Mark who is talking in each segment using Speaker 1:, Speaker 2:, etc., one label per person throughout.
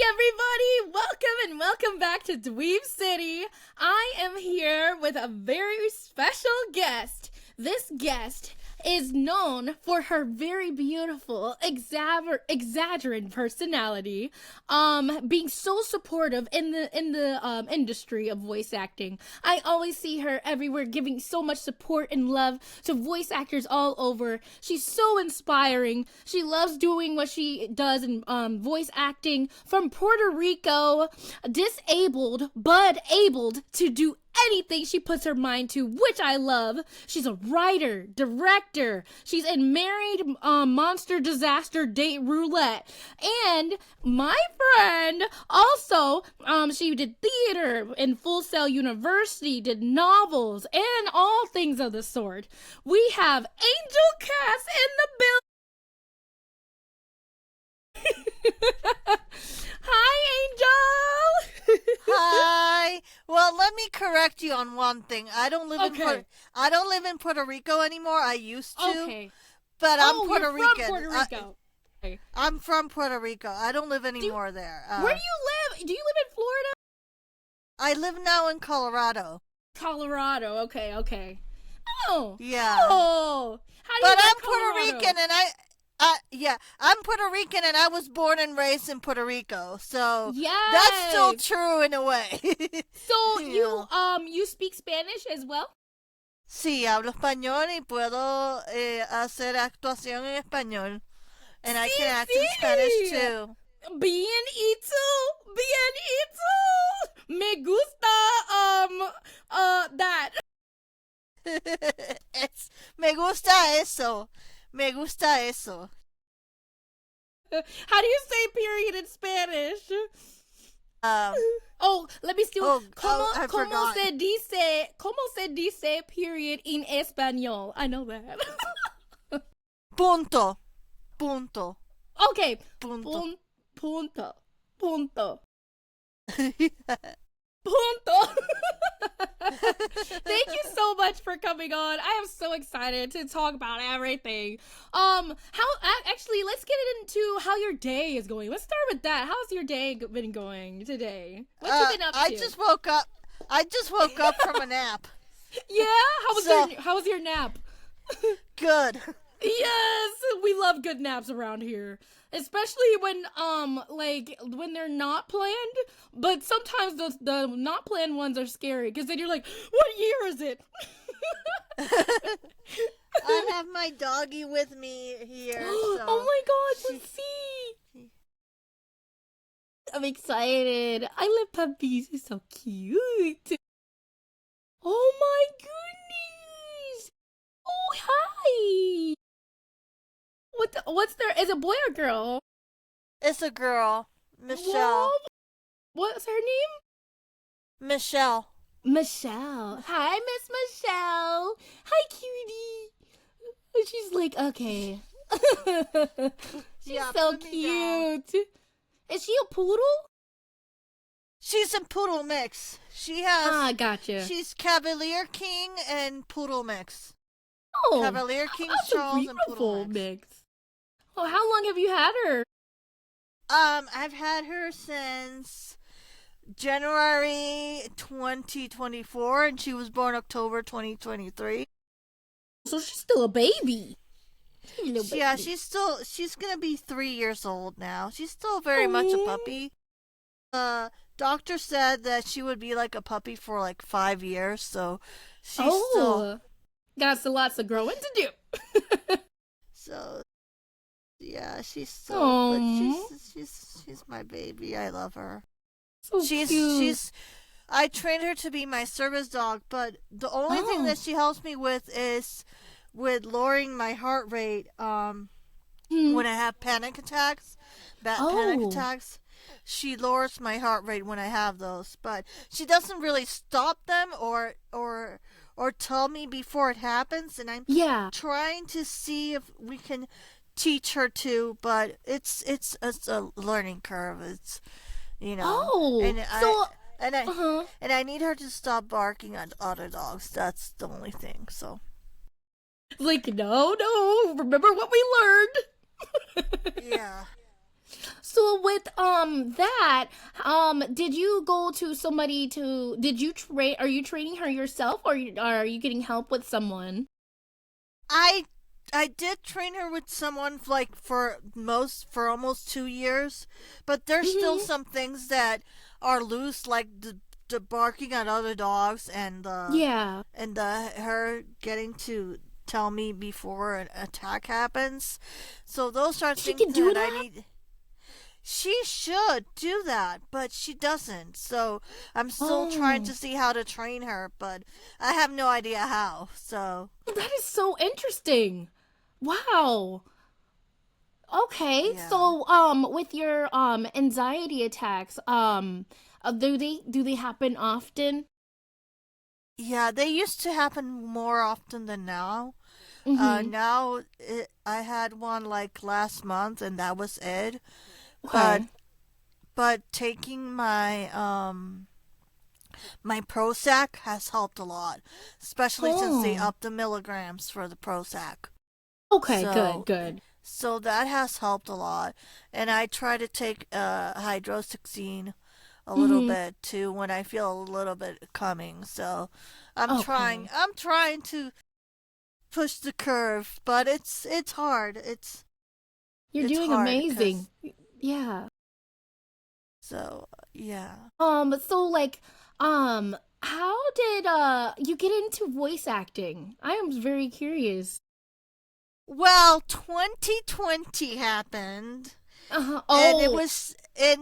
Speaker 1: everybody! Welcome and welcome back to Dweeb City. I am here with a very special guest. This guest is known for her very beautiful, exaggerant personality, being so supportive in the industry of voice acting. I always see her everywhere giving so much support and love to voice actors all over. She's so inspiring. She loves doing what she does in voice acting from Puerto Rico, disabled but able to do anything she puts her mind to, which I love. She's a writer, director. She's in Married Monster Disaster Date Roulette. And my friend also, she did theater in Full Sail University, did novels, and all things of the sort. We have Angel Cass in the building. Hi, Angel.
Speaker 2: Hi. Well, let me correct you on one thing. I don't live in Puerto Rico anymore. I used to.
Speaker 1: Okay.
Speaker 2: But I'm Puerto
Speaker 1: you're
Speaker 2: Rican.
Speaker 1: from Puerto Rico.
Speaker 2: I'm from Puerto Rico. I don't live anymore there.
Speaker 1: Where do you live? Do you live in Florida?
Speaker 2: I live now in Colorado.
Speaker 1: Colorado. Okay. Oh.
Speaker 2: Yeah.
Speaker 1: Oh. How do you
Speaker 2: But
Speaker 1: like
Speaker 2: I'm
Speaker 1: Colorado?
Speaker 2: Puerto Rican and I'm Puerto Rican and I was born and raised in Puerto Rico. So
Speaker 1: Yes.
Speaker 2: that's still true in a way.
Speaker 1: So
Speaker 2: Yeah.
Speaker 1: you speak Spanish as well?
Speaker 2: Sí, hablo español y puedo hacer actuación en español. And I can act in Spanish too.
Speaker 1: Bien itu. Me gusta that.
Speaker 2: Me gusta eso. Me gusta eso.
Speaker 1: How do you say period in Spanish? Let me see.
Speaker 2: I forgot.
Speaker 1: ¿Cómo se dice period in español? I know that.
Speaker 2: Punto.
Speaker 1: Okay.
Speaker 2: Punto.
Speaker 1: Punto. Thank you so much for coming on. I am so excited to talk about everything. Actually, let's get into how your day is going. Let's start with that. How's your day been going today? What you been up to?
Speaker 2: I just woke up from a nap.
Speaker 1: Yeah? How was your nap?
Speaker 2: Good.
Speaker 1: Yes, we love good naps around here. Especially when when they're not planned, but sometimes the not planned ones are scary because then you're like, what year is it?
Speaker 2: I have my doggy with me here. So
Speaker 1: Oh my gosh, let's see. I'm excited. I love puppies. It's so cute. Oh my goodness. Oh, hi. What's there? Is it a boy or girl?
Speaker 2: It's a girl, Michelle.
Speaker 1: Whoa. What's her name?
Speaker 2: Michelle.
Speaker 1: Michelle. Hi, Miss Michelle. Hi, cutie. She's like, okay. She's
Speaker 2: Yeah,
Speaker 1: so
Speaker 2: put me down.
Speaker 1: cute. Is she a poodle?
Speaker 2: She's a poodle mix. She has.
Speaker 1: Gotcha.
Speaker 2: She's Cavalier King and poodle mix.
Speaker 1: Oh,
Speaker 2: Cavalier King
Speaker 1: that's a
Speaker 2: Charles and poodle
Speaker 1: beautiful
Speaker 2: mix.
Speaker 1: Oh, how long have you had her?
Speaker 2: I've had her since January 2024, and she was born October 2023.
Speaker 1: So she's still a baby.
Speaker 2: Yeah, she's gonna be 3 years old now. She's still very much a puppy. Doctor said that she would be like a puppy for like 5 years, so she's still.
Speaker 1: Got lots of growing to do.
Speaker 2: So, yeah, she's still.
Speaker 1: Aww.
Speaker 2: But she's my baby. I love her.
Speaker 1: So cute.
Speaker 2: I trained her to be my service dog, but the only thing that she helps me with is with lowering my heart rate. When I have panic attacks, panic attacks, she lowers my heart rate when I have those. But she doesn't really stop them or tell me before it happens, and I'm trying to see if we can teach her to, but it's a learning curve. It's and I need her to stop barking at other dogs. That's the only thing. So
Speaker 1: Like, no, remember what we learned.
Speaker 2: yeah.
Speaker 1: So with that, did you go to somebody to did you train are you training her yourself or are you getting help with someone?
Speaker 2: I I did train her with someone like for almost 2 years, but there's still
Speaker 1: Mhm.
Speaker 2: some things that are loose, like the barking at other dogs and
Speaker 1: Yeah.
Speaker 2: her getting to tell me before an attack happens. So those are
Speaker 1: She
Speaker 2: things
Speaker 1: can do
Speaker 2: that I
Speaker 1: that?
Speaker 2: need. She should do that, but she doesn't. So I'm still trying
Speaker 1: Oh.
Speaker 2: to see how to train her, but I have no idea how. So
Speaker 1: That is so interesting. Wow. Okay.
Speaker 2: yeah.
Speaker 1: So with your anxiety attacks, do they happen often?
Speaker 2: Yeah, they used to happen more often than now.
Speaker 1: Mhm.
Speaker 2: I had one like last month, and that was it. But
Speaker 1: Okay.
Speaker 2: taking my Prozac has helped a lot, especially since they
Speaker 1: Oh.
Speaker 2: upped the milligrams for the Prozac.
Speaker 1: Okay, good,
Speaker 2: So
Speaker 1: good.
Speaker 2: that has helped a lot. And I try to take hydroxyzine a little
Speaker 1: Mhm.
Speaker 2: bit too when I feel a little bit coming. So
Speaker 1: Okay.
Speaker 2: I'm trying to push the curve, but it's hard.
Speaker 1: You're
Speaker 2: It's
Speaker 1: doing
Speaker 2: hard
Speaker 1: amazing.
Speaker 2: because
Speaker 1: Yeah.
Speaker 2: so yeah.
Speaker 1: So like, how did you get into voice acting? I am very curious.
Speaker 2: Well, 2020 happened, and
Speaker 1: Oh.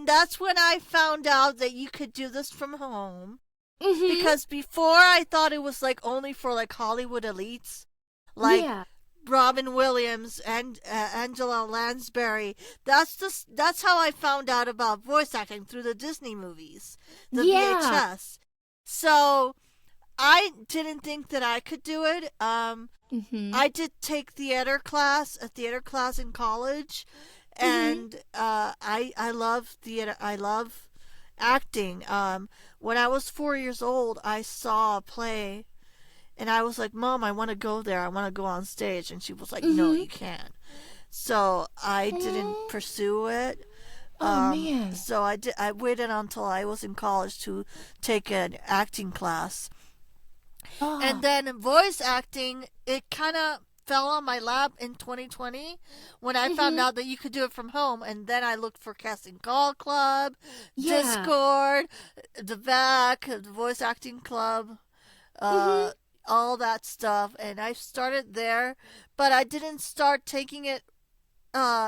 Speaker 2: that's when I found out that you could do this from home.
Speaker 1: Mhm.
Speaker 2: Because before I thought it was like only for like Hollywood elites, like
Speaker 1: Yeah.
Speaker 2: Robin Williams and Angela Lansbury. That's how I found out about voice acting, through the Disney movies, the
Speaker 1: Yeah.
Speaker 2: VHS. So I didn't think that I could do it.
Speaker 1: Mhm.
Speaker 2: I did take a theater class in college,
Speaker 1: Mhm.
Speaker 2: and I love theater. I love acting. When I was 4 years old, I saw a play, and I was like, "Mom, I want to go there. I want to go on stage." And she was like, "No,
Speaker 1: Mhm.
Speaker 2: you can't." So I didn't
Speaker 1: Oh.
Speaker 2: pursue it.
Speaker 1: Oh man.
Speaker 2: So I did. I waited until I was in college to take an acting class, and
Speaker 1: Oh.
Speaker 2: then voice acting, it kind of fell on my lap in 2020 when I found
Speaker 1: Mhm.
Speaker 2: out that you could do it from home. And then I looked for Casting Call Club,
Speaker 1: Yeah.
Speaker 2: Discord, the VAC, the Voice Acting Club,
Speaker 1: Mhm.
Speaker 2: uh, all that stuff. And I started there, but I didn't start taking it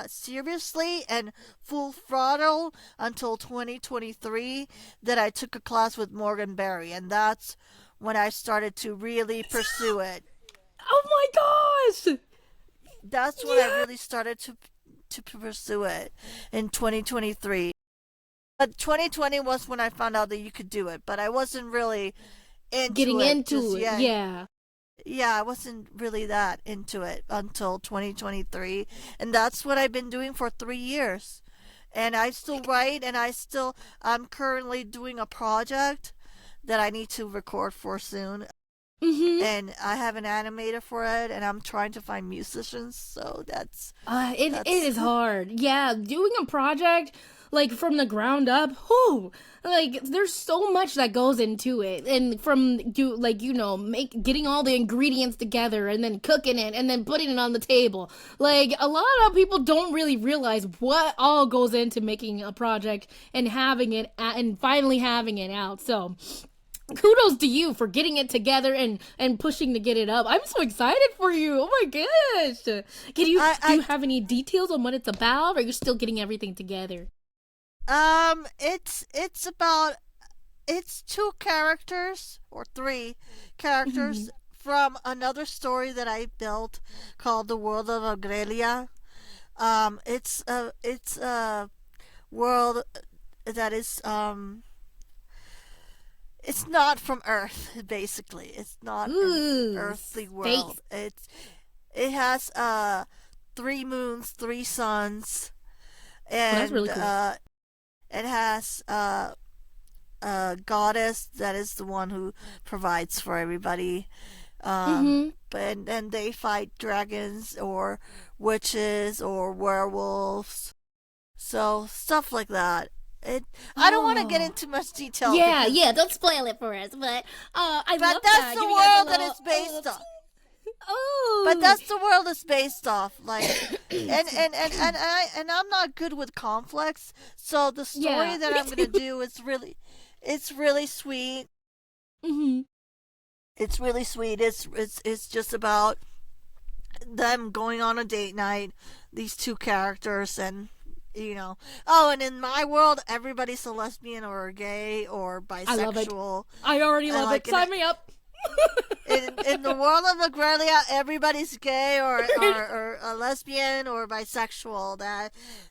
Speaker 2: seriously and full throttle until 2023, that I took a class with Morgan Berry, and that's when I started to really pursue it.
Speaker 1: Oh my gosh.
Speaker 2: That's when I
Speaker 1: Yeah.
Speaker 2: really started to pursue it in 2023. But 2020 was when I found out that you could do it, but I wasn't really into
Speaker 1: Getting
Speaker 2: it just
Speaker 1: into it.
Speaker 2: yet.
Speaker 1: Yeah.
Speaker 2: Yeah, I wasn't really that into it until 2023, and that's what I've been doing for 3 years. And I still write, and I'm currently doing a project that I need to record for soon,
Speaker 1: Mhm.
Speaker 2: and I have an animator for it, and I'm trying to find musicians. So
Speaker 1: It
Speaker 2: that's
Speaker 1: is hard. Yeah, doing a project like from the ground up. Whoo, like there's so much that goes into it, and from you like make getting all the ingredients together and then cooking it and then putting it on the table. Like a lot of people don't really realize what all goes into making a project and having it and finally having it out. So kudos to you for getting it together and pushing to get it up. I'm so excited for you. Oh my gosh. Do you
Speaker 2: I
Speaker 1: have any details on what it's about, or are you still getting everything together?
Speaker 2: it's two characters, or three characters,
Speaker 1: Mhm.
Speaker 2: from another story that I built called The World of Aurelia. It's a world that is it's not from Earth. Basically, it's not an
Speaker 1: Ooh,
Speaker 2: earthly
Speaker 1: space.
Speaker 2: world. It has three moons, three suns,
Speaker 1: Oh, that's really
Speaker 2: and
Speaker 1: cool.
Speaker 2: it has a goddess that is the one who provides for everybody.
Speaker 1: Mhm.
Speaker 2: And they fight dragons or witches or werewolves. So stuff like that. It. I don't want to get
Speaker 1: Oh.
Speaker 2: into much detail
Speaker 1: Yeah,
Speaker 2: because,
Speaker 1: yeah, don't spoil it for us. But I
Speaker 2: but
Speaker 1: love
Speaker 2: that's
Speaker 1: that.
Speaker 2: the
Speaker 1: Giving us
Speaker 2: world that it's
Speaker 1: a little
Speaker 2: based on. But
Speaker 1: oh.
Speaker 2: that's the world it's based off. Like, and
Speaker 1: Excuse
Speaker 2: and and and I and I'm not good with conflicts. So the
Speaker 1: Yeah,
Speaker 2: story that
Speaker 1: me
Speaker 2: I'm gonna
Speaker 1: too.
Speaker 2: do is it's really sweet.
Speaker 1: Mhm.
Speaker 2: It's really sweet. It's just about them going on a date night. These two characters and. Oh, and in my world, everybody's a lesbian or a gay or
Speaker 1: I love it.
Speaker 2: bisexual.
Speaker 1: I already
Speaker 2: And
Speaker 1: love it.
Speaker 2: like
Speaker 1: Sign me up.
Speaker 2: in the world of Agrelia, everybody's gay or a lesbian or bisexual.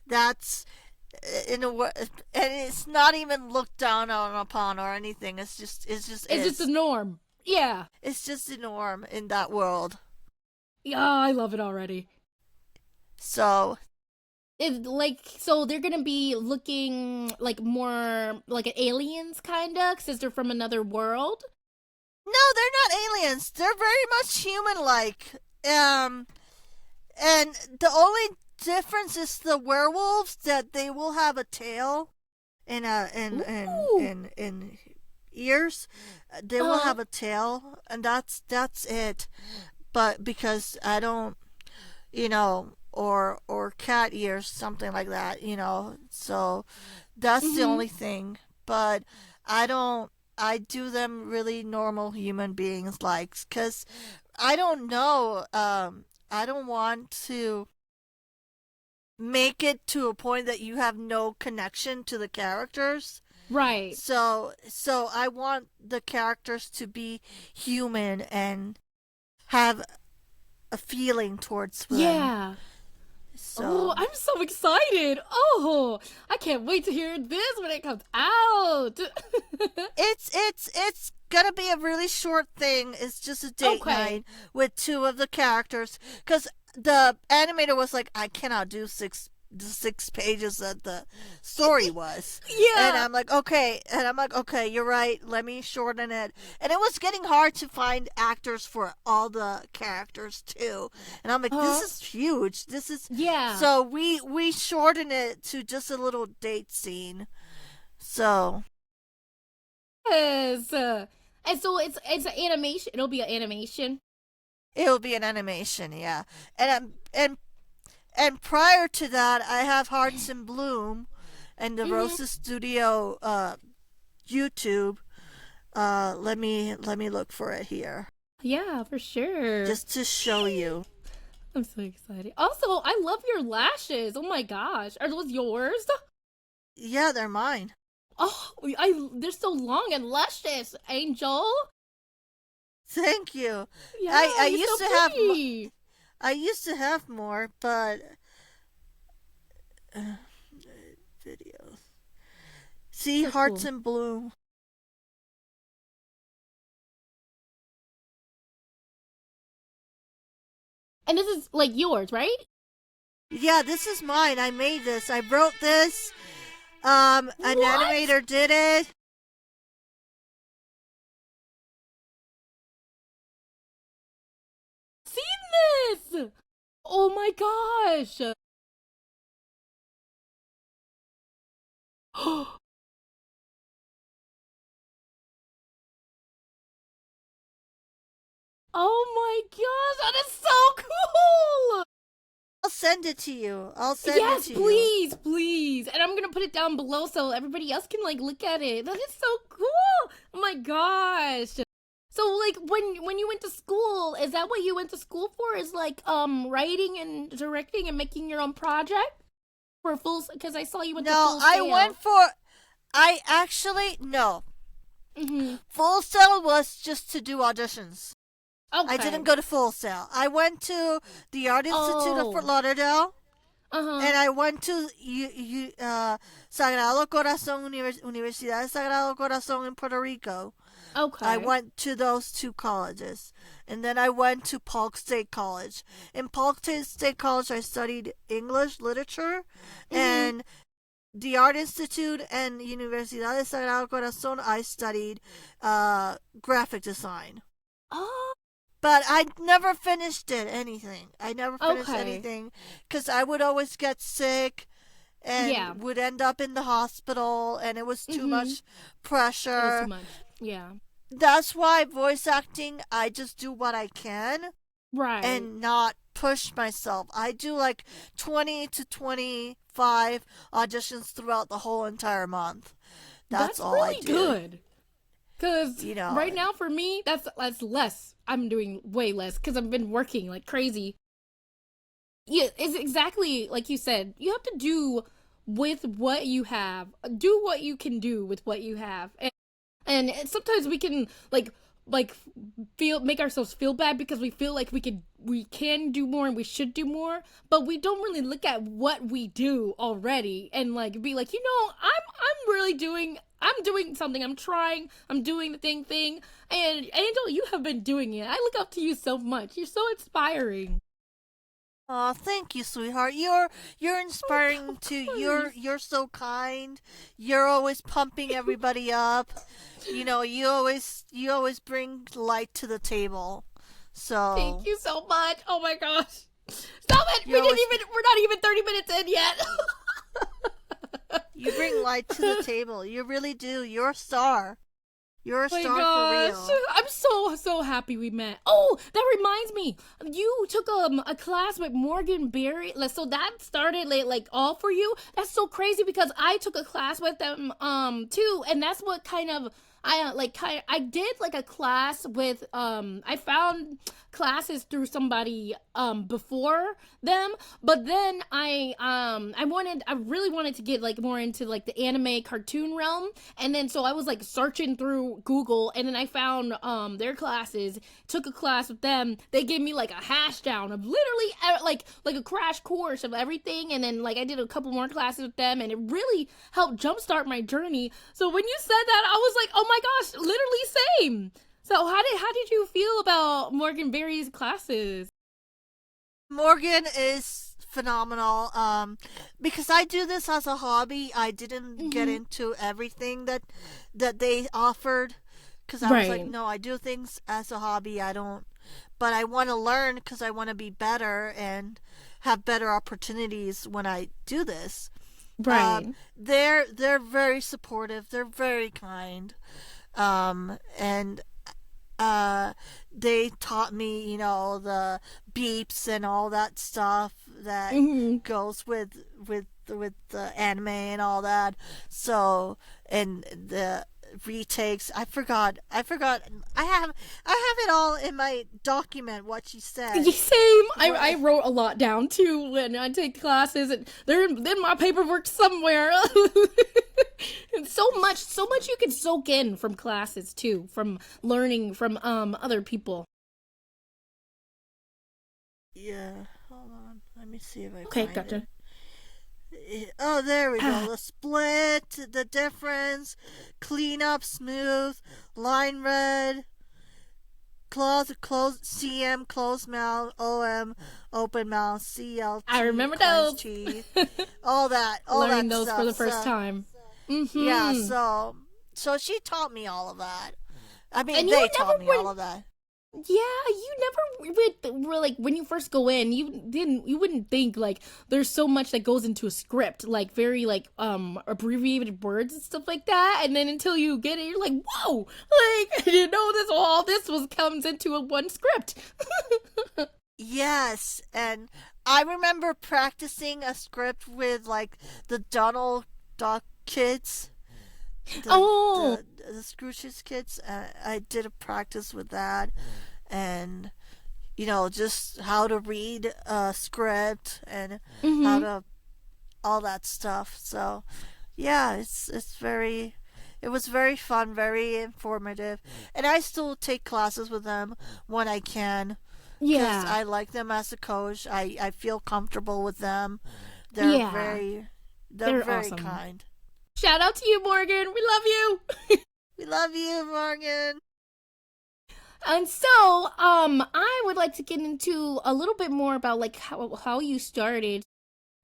Speaker 2: That's in a and it's not even looked down on upon or anything.
Speaker 1: It's just the norm. Yeah.
Speaker 2: It's just the norm in that world.
Speaker 1: Yeah, I love it already.
Speaker 2: So
Speaker 1: So they're gonna be looking like more like aliens, kinda, since they're from another world.
Speaker 2: no, they're not aliens. They're very much human-like. And the only difference is the werewolves that they will have a tail and
Speaker 1: Ooh.
Speaker 2: in ears. They will
Speaker 1: Uh.
Speaker 2: have a tail, and that's it. But because I don't, or cat ears, something like that, So that's the
Speaker 1: Mhm.
Speaker 2: only thing. But I don't. I do them really normal human beings like, because I don't know. I don't want to make it to a point that you have no connection to the characters.
Speaker 1: Right.
Speaker 2: So I want the characters to be human and have a feeling towards them.
Speaker 1: Yeah. Oh,
Speaker 2: So
Speaker 1: I'm so excited. Oh, I can't wait to hear this when it comes out.
Speaker 2: it's gonna be a really short thing. It's just a date
Speaker 1: Okay.
Speaker 2: night with two of the characters because the animator was like, I cannot do the 6 pages that the story was. And
Speaker 1: Yeah.
Speaker 2: I'm like, okay, you're right. Let me shorten it. And it was getting hard to find actors for all the characters too. And I'm like, this
Speaker 1: Huh?
Speaker 2: is huge. This is
Speaker 1: Yeah.
Speaker 2: so we shortened it to just a little date scene. So
Speaker 1: Yes. And so it's an animation. It'll be an animation.
Speaker 2: it'll be an animation, yeah. And prior to that, I have Hearts in Bloom and the
Speaker 1: Mhm.
Speaker 2: Rosa Studio YouTube. Let me look for it here
Speaker 1: Yeah, for sure.
Speaker 2: just to show you.
Speaker 1: I'm so excited. Also, I love your lashes. Oh my gosh, are those yours?
Speaker 2: Yeah, they're mine.
Speaker 1: Oh, they're so long and luscious, Angel.
Speaker 2: Thank you.
Speaker 1: Yeah,
Speaker 2: I
Speaker 1: you're
Speaker 2: used
Speaker 1: so
Speaker 2: to have
Speaker 1: pretty.
Speaker 2: I used to have more, but uh, videos. See,
Speaker 1: So
Speaker 2: Hearts
Speaker 1: cool.
Speaker 2: in Bloom.
Speaker 1: And this is like yours, right?
Speaker 2: Yeah, this is mine. I made this. I wrote this. An
Speaker 1: What?
Speaker 2: animator did it.
Speaker 1: Seen this? Oh my gosh. Oh my gosh, that is so cool.
Speaker 2: I'll send it to you. I'll send it
Speaker 1: Yes,
Speaker 2: to you.
Speaker 1: please, please. And I'm gonna put it down below so everybody else can like look at it. That is so cool. Oh my gosh. So like when you went to school, is that what you went to school for? Is like writing and directing and making your own project for full? Because I saw you went to
Speaker 2: No,
Speaker 1: Full
Speaker 2: I
Speaker 1: Sail.
Speaker 2: went for. I actually no.
Speaker 1: Mhm.
Speaker 2: Full Sail was just to do auditions. I
Speaker 1: Okay.
Speaker 2: didn't go to Full Sail. I went to the Art Institute of Fort
Speaker 1: Oh.
Speaker 2: Lauderdale,
Speaker 1: Uh huh.
Speaker 2: and I went to Sagrado Corazon Universidad Sagrado Corazon in Puerto Rico. I
Speaker 1: Okay.
Speaker 2: went to those two colleges. And then I went to Polk State College. In Polk State College, I studied English literature.
Speaker 1: Mhm.
Speaker 2: And the Art Institute and Universidad de Sagrado Corazon, I studied graphic design.
Speaker 1: Oh.
Speaker 2: But I never finished anything. I never finished
Speaker 1: Okay.
Speaker 2: anything because I would always get sick
Speaker 1: Yeah.
Speaker 2: and would end up in the hospital, and it was too
Speaker 1: Mm-hmm.
Speaker 2: much
Speaker 1: It was too
Speaker 2: pressure.
Speaker 1: much. Yeah.
Speaker 2: That's why voice acting, I just do what I can
Speaker 1: Right.
Speaker 2: and not push myself. I do like 20 to 25 auditions throughout the whole entire month. That's
Speaker 1: That's
Speaker 2: all I
Speaker 1: really
Speaker 2: do.
Speaker 1: good. Cause
Speaker 2: You know,
Speaker 1: right now for me, that's less. I'm doing way less because I've been working like crazy. Yeah, it's exactly like you said. You have to do with what you have. Do what you can do with what you have. And sometimes we can like feel make ourselves feel bad because we feel like we can do more and we should do more, but we don't really look at what we do already and like be like, I'm really doing something. I'm trying. I'm doing the thing. And Angel, you have been doing it. I look up to you so much. You're so inspiring.
Speaker 2: oh, thank you, sweetheart. You're inspiring
Speaker 1: Of
Speaker 2: too.
Speaker 1: course.
Speaker 2: You're so kind. You're always pumping everybody up. You always bring light to the table.
Speaker 1: Thank
Speaker 2: So
Speaker 1: you so much. Oh my gosh. Stop it.
Speaker 2: you always
Speaker 1: We're not even 30 minutes in yet.
Speaker 2: you bring light to the table. You really do. You're a star. You're a
Speaker 1: My
Speaker 2: star for
Speaker 1: gosh,
Speaker 2: real.
Speaker 1: I'm so happy we met. Oh, that reminds me, you took a class with Morgan Berry. So that started like all for you. That's so crazy because I took a class with them too, and that's what kind of I did like a class with I found classes through somebody before them, but then I really wanted to get like more into like the anime cartoon realm, and then so I was like searching through Google, and then I found their classes, took a class with them. They gave me like a hash down of literally like a crash course of everything, and then like I did a couple more classes with them, and it really helped jumpstart my journey. So when you said that, I was like, oh my gosh, literally same. So how did you feel about Morgan Berry's classes?
Speaker 2: Morgan is phenomenal. Because I do this as a hobby. I didn't get
Speaker 1: Mm-hmm.
Speaker 2: into everything that they offered because I was like,
Speaker 1: Right.
Speaker 2: no, I do things as a hobby. I don't, but I want to learn because I want to be better and have better opportunities when I do this.
Speaker 1: Right.
Speaker 2: They're very supportive. They're very kind. And uh, they taught me, the beeps and all that stuff that
Speaker 1: Mm-hmm.
Speaker 2: goes with the anime and all that. So, and the retakes. I have it all in my document what she said.
Speaker 1: Same.
Speaker 2: What
Speaker 1: I wrote a lot down too when I take classes, and they're in my paperwork somewhere. And so much you can soak in from classes too, from learning from other people.
Speaker 2: Yeah, hold on. Let me see if I
Speaker 1: Okay,
Speaker 2: find it.
Speaker 1: gotcha.
Speaker 2: Oh, there we go.
Speaker 1: Ah,
Speaker 2: The split, the difference, clean up, smooth, line read, close, CM, closed mouth, OM, open mouth,
Speaker 1: I
Speaker 2: CLT,
Speaker 1: remember
Speaker 2: clenched
Speaker 1: those.
Speaker 2: teeth, all that
Speaker 1: Learning those for
Speaker 2: stuff.
Speaker 1: the first
Speaker 2: So,
Speaker 1: time.
Speaker 2: yeah,
Speaker 1: Mm-hmm.
Speaker 2: so she taught me all of that. I mean,
Speaker 1: And you
Speaker 2: they
Speaker 1: never
Speaker 2: taught me all
Speaker 1: went.
Speaker 2: of that.
Speaker 1: Yeah, you never were like when you first go in, you wouldn't think like there's so much that goes into a script, like very like abbreviated words and stuff like that, and then until you get it, you're like, whoa, like this all this was comes into a one script.
Speaker 2: Yes, and I remember practicing a script with like the Donald Duck kids, the
Speaker 1: Oh,
Speaker 2: the the Scrooge's kids. I did a practice with that, and just how to read a script and how
Speaker 1: mm-hmm.
Speaker 2: to all that stuff. So yeah, it was very fun, very informative, and I still take classes with them when I can because
Speaker 1: Yeah,
Speaker 2: I like them as a coach. I feel comfortable with them. They're
Speaker 1: yeah,
Speaker 2: very they're
Speaker 1: they're
Speaker 2: very
Speaker 1: awesome.
Speaker 2: kind.
Speaker 1: Shout out to you, Morgan. We love you.
Speaker 2: We love you, Morgan.
Speaker 1: And so, I would like to get into a little bit more about like how you started.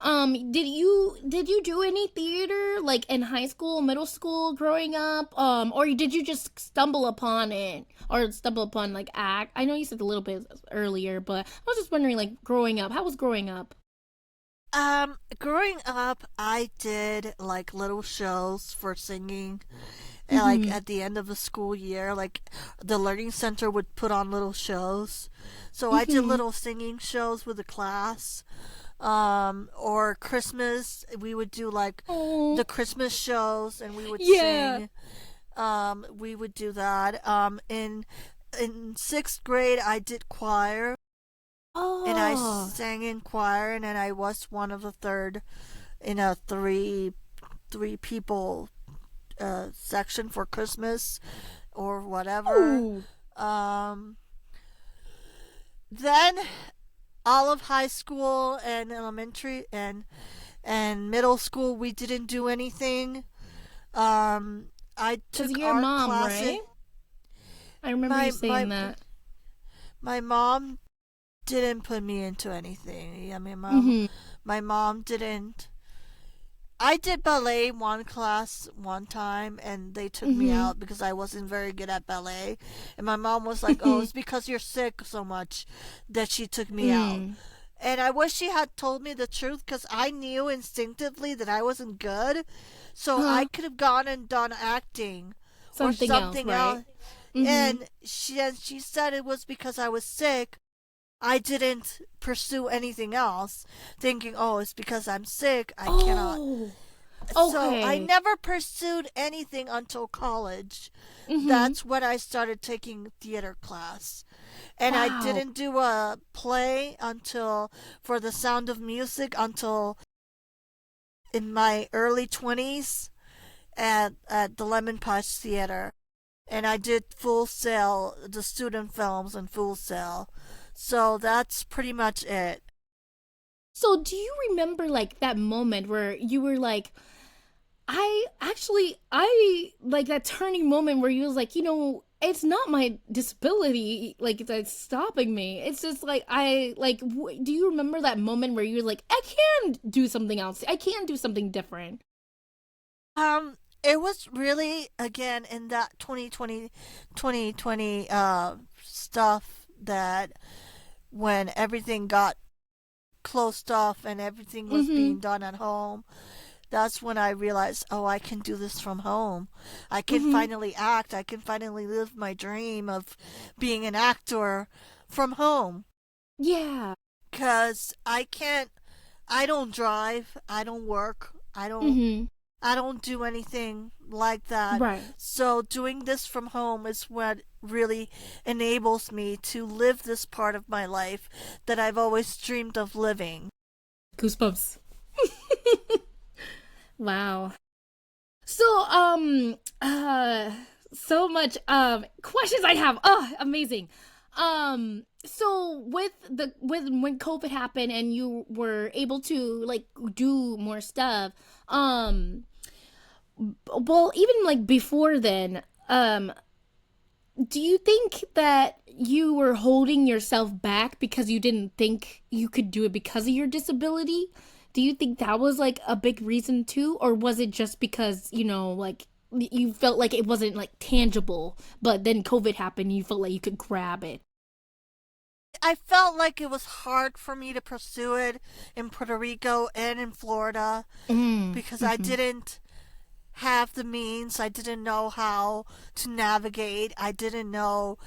Speaker 1: Did you do any theater like in high school, middle school, growing up? Or did you just stumble upon it or stumble upon like act? I know you said a little bit earlier, but I was just wondering like growing up. How was growing up?
Speaker 2: Growing up, I did like little shows for singing. And, like
Speaker 1: Mm-hmm.
Speaker 2: at the end of the school year, like the learning center would put on little shows. So I did
Speaker 1: Mm-hmm.
Speaker 2: little singing shows with the class. Or Christmas, we would do like
Speaker 1: Oh,
Speaker 2: the Christmas shows and we would
Speaker 1: yeah.
Speaker 2: sing. We would do that. In sixth grade, I did choir and I
Speaker 1: Oh.
Speaker 2: sang in choir, and then I was one of the third in a three people section for Christmas or whatever.
Speaker 1: Oh.
Speaker 2: Um, then all of high school and elementary and middle school, we didn't do anything. I
Speaker 1: Because
Speaker 2: took
Speaker 1: your
Speaker 2: art
Speaker 1: mom,
Speaker 2: classes.
Speaker 1: right? I remember you
Speaker 2: My
Speaker 1: saying that.
Speaker 2: my mom didn't put me into anything. I mean,
Speaker 1: Mm-hmm.
Speaker 2: my mom didn't. I did ballet one class one time, and they took me
Speaker 1: Mm-hmm.
Speaker 2: out because I wasn't very good at ballet. And my mom was like, "Oh,
Speaker 1: Mm-hmm.
Speaker 2: it's because you're sick so much that she took me out."
Speaker 1: Mm.
Speaker 2: And I wish she had told me the truth because I knew instinctively that I wasn't good. So I
Speaker 1: Huh.
Speaker 2: could have gone and done acting or
Speaker 1: Something else,
Speaker 2: something
Speaker 1: right?
Speaker 2: else.
Speaker 1: Mm-hmm.
Speaker 2: And she said it was because I was sick. I didn't pursue anything else, thinking, oh, it's because I'm sick. I cannot.
Speaker 1: Oh.
Speaker 2: So I
Speaker 1: Okay.
Speaker 2: never pursued anything until college.
Speaker 1: Mm-hmm.
Speaker 2: That's when I started taking theater class. And I
Speaker 1: Wow.
Speaker 2: didn't do a play until for The Sound of Music until in my early 20s at the Lemon Patch Theater. And I did Full Sail, the student films and Full Sail. So that's pretty much it.
Speaker 1: So do you remember like that moment where you were like, I like that turning moment where you was like, it's not my disability like that's stopping me. It's just like do you remember that moment where you were like, I can do something else. I can do something different.
Speaker 2: It was really again in that 2020 stuff that when everything got closed off and everything was
Speaker 1: Mhm.
Speaker 2: being done at home, that's when I realized, oh, I can do this from home. I can
Speaker 1: Mhm.
Speaker 2: finally act. I can finally live my dream of being an actor from home.
Speaker 1: Yeah.
Speaker 2: Cause I don't drive. I don't work.
Speaker 1: Mhm.
Speaker 2: I don't do anything like that.
Speaker 1: Right.
Speaker 2: So doing this from home is what really enables me to live this part of my life that I've always dreamed of living.
Speaker 1: Goosebumps. Wow. So so much questions I have. Oh, amazing. So with when COVID happened and you were able to like do more stuff, um well, even like before then, do you think that you were holding yourself back because you didn't think you could do it because of your disability? Do you think that was like a big reason too? Or was it just because, like you felt like it wasn't like tangible, but then COVID happened and you felt like you could grab it?
Speaker 2: I felt like it was hard for me to pursue it in Puerto Rico and in Florida
Speaker 1: Mm,
Speaker 2: because I
Speaker 1: mm-hmm.
Speaker 2: didn't have the means. I didn't know how to navigate. I didn't know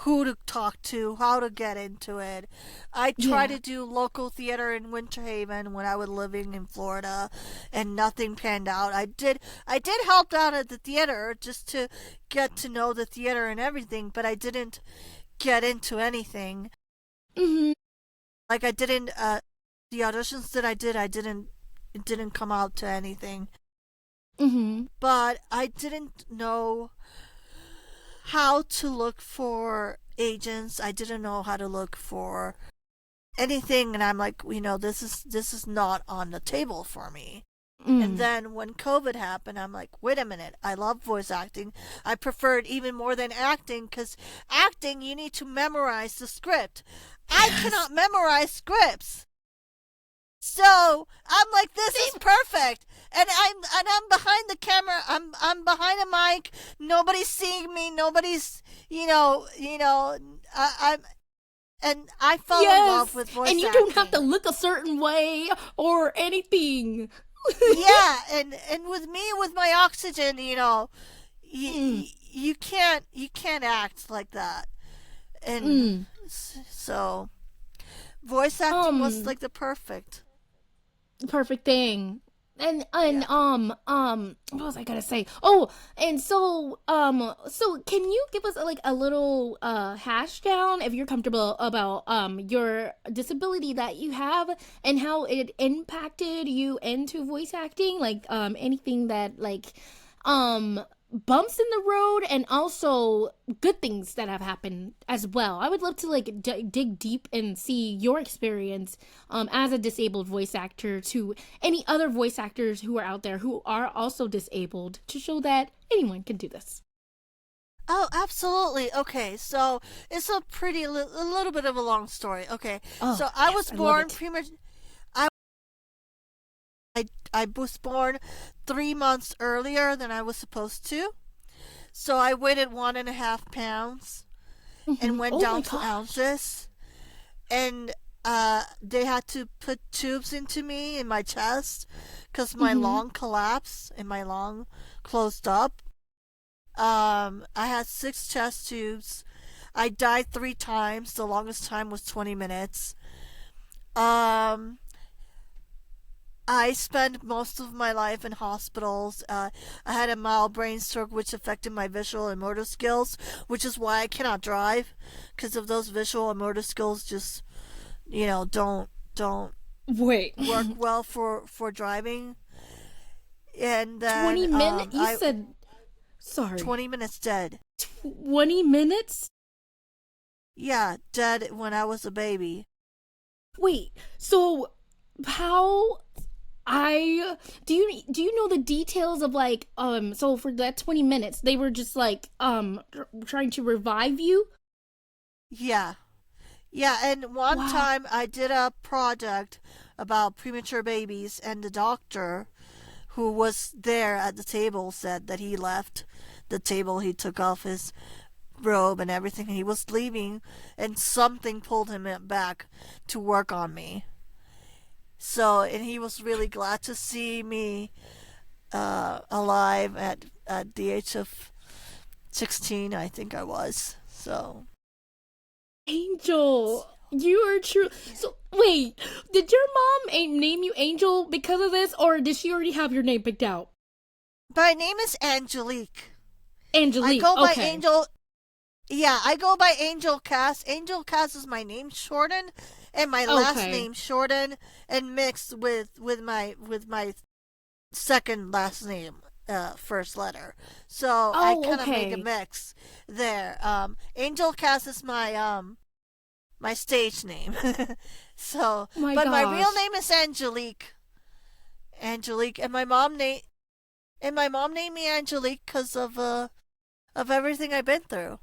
Speaker 2: who to talk to, how to get into it. I tried
Speaker 1: Yeah.
Speaker 2: to do local theater in Winter Haven when I was living in Florida and nothing panned out. I did help out at the theater just to get to know the theater and everything, but I didn't get into anything.
Speaker 1: Mm-hmm.
Speaker 2: Like I didn't the auditions that I didn't it didn't come out to anything.
Speaker 1: Mm-hmm.
Speaker 2: But I didn't know how to look for agents. I didn't know how to look for anything, and I'm like, this is not on the table for me. And
Speaker 1: Mm.
Speaker 2: then when COVID happened, I'm like, wait a minute, I love voice acting. I prefer it even more than acting because acting, you need to memorize the script. I
Speaker 1: Yes.
Speaker 2: cannot memorize scripts. So I'm like, this is
Speaker 1: Same.
Speaker 2: perfect, and I'm behind the camera. I'm behind a mic. Nobody's seeing me. Nobody's, you know. and I fell in love
Speaker 1: Yes,
Speaker 2: with voice
Speaker 1: and you don't have to
Speaker 2: acting.
Speaker 1: look a certain way or anything.
Speaker 2: Yeah, and with me with my oxygen,
Speaker 1: Mm,
Speaker 2: you can't act like that. And
Speaker 1: mm.
Speaker 2: so voice acting was
Speaker 1: Um,
Speaker 2: like the perfect.
Speaker 1: perfect thing. And
Speaker 2: Yeah.
Speaker 1: what was I gonna say? Oh, and so can you give us like a little hash down if you're comfortable about your disability that you have and how it impacted you into voice acting? Like anything that like bumps in the road and also good things that have happened as well. I would love to like dig deep and see your experience as a disabled voice actor to any other voice actors who are out there who are also disabled to show that anyone can do this.
Speaker 2: Oh, absolutely. Okay, so it's a a little bit of a long story. Okay,
Speaker 1: Oh,
Speaker 2: so I was
Speaker 1: yes, I love
Speaker 2: born
Speaker 1: it.
Speaker 2: I I was born 3 months earlier than I was supposed to. So I weighed 1.5 pounds and went
Speaker 1: Oh my
Speaker 2: down to
Speaker 1: gosh.
Speaker 2: ounces. And they had to put tubes into me in my chest because my
Speaker 1: Mm-hmm.
Speaker 2: lung collapsed and my lung closed up. I had 6 chest tubes. I died 3 times. The longest time was 20 minutes. Um, I spent most of my life in hospitals. I had a mild brain stroke, which affected my visual and motor skills, which is why I cannot drive, because of those visual and motor skills. Just don't
Speaker 1: Wait.
Speaker 2: work well for driving. And then
Speaker 1: 20 minutes? You
Speaker 2: I
Speaker 1: said, sorry,
Speaker 2: 20 minutes dead.
Speaker 1: 20 minutes?
Speaker 2: Yeah, dead when I was a baby.
Speaker 1: Wait, so how I do you know the details of like so for that 20 minutes they were just like trying to revive you?
Speaker 2: Yeah. Yeah, and one
Speaker 1: Wow.
Speaker 2: time I did a project about premature babies, and the doctor who was there at the table said that he left the table. He took off his robe and everything. He was leaving, and something pulled him back to work on me. So, and he was really glad to see me alive at the age of 16, I think I was. So,
Speaker 1: Angel, you are true. So wait, did your mom name you Angel because of this or did she already have your name picked out?
Speaker 2: my name is Angelique. I
Speaker 1: Angelique.
Speaker 2: go by
Speaker 1: Okay.
Speaker 2: Angel. Yeah, I go by Angel Cass. Angel Cass is my name shortened, and my last
Speaker 1: Okay.
Speaker 2: name shortened and mixed with my second last name, first letter. So I
Speaker 1: Oh,
Speaker 2: kind of made a
Speaker 1: okay.
Speaker 2: mix there. Angel Cass is my stage name. So,
Speaker 1: Oh my
Speaker 2: but my real
Speaker 1: gosh.
Speaker 2: name is Angelique. Angelique, and my mom named me Angelique because of everything I've been through,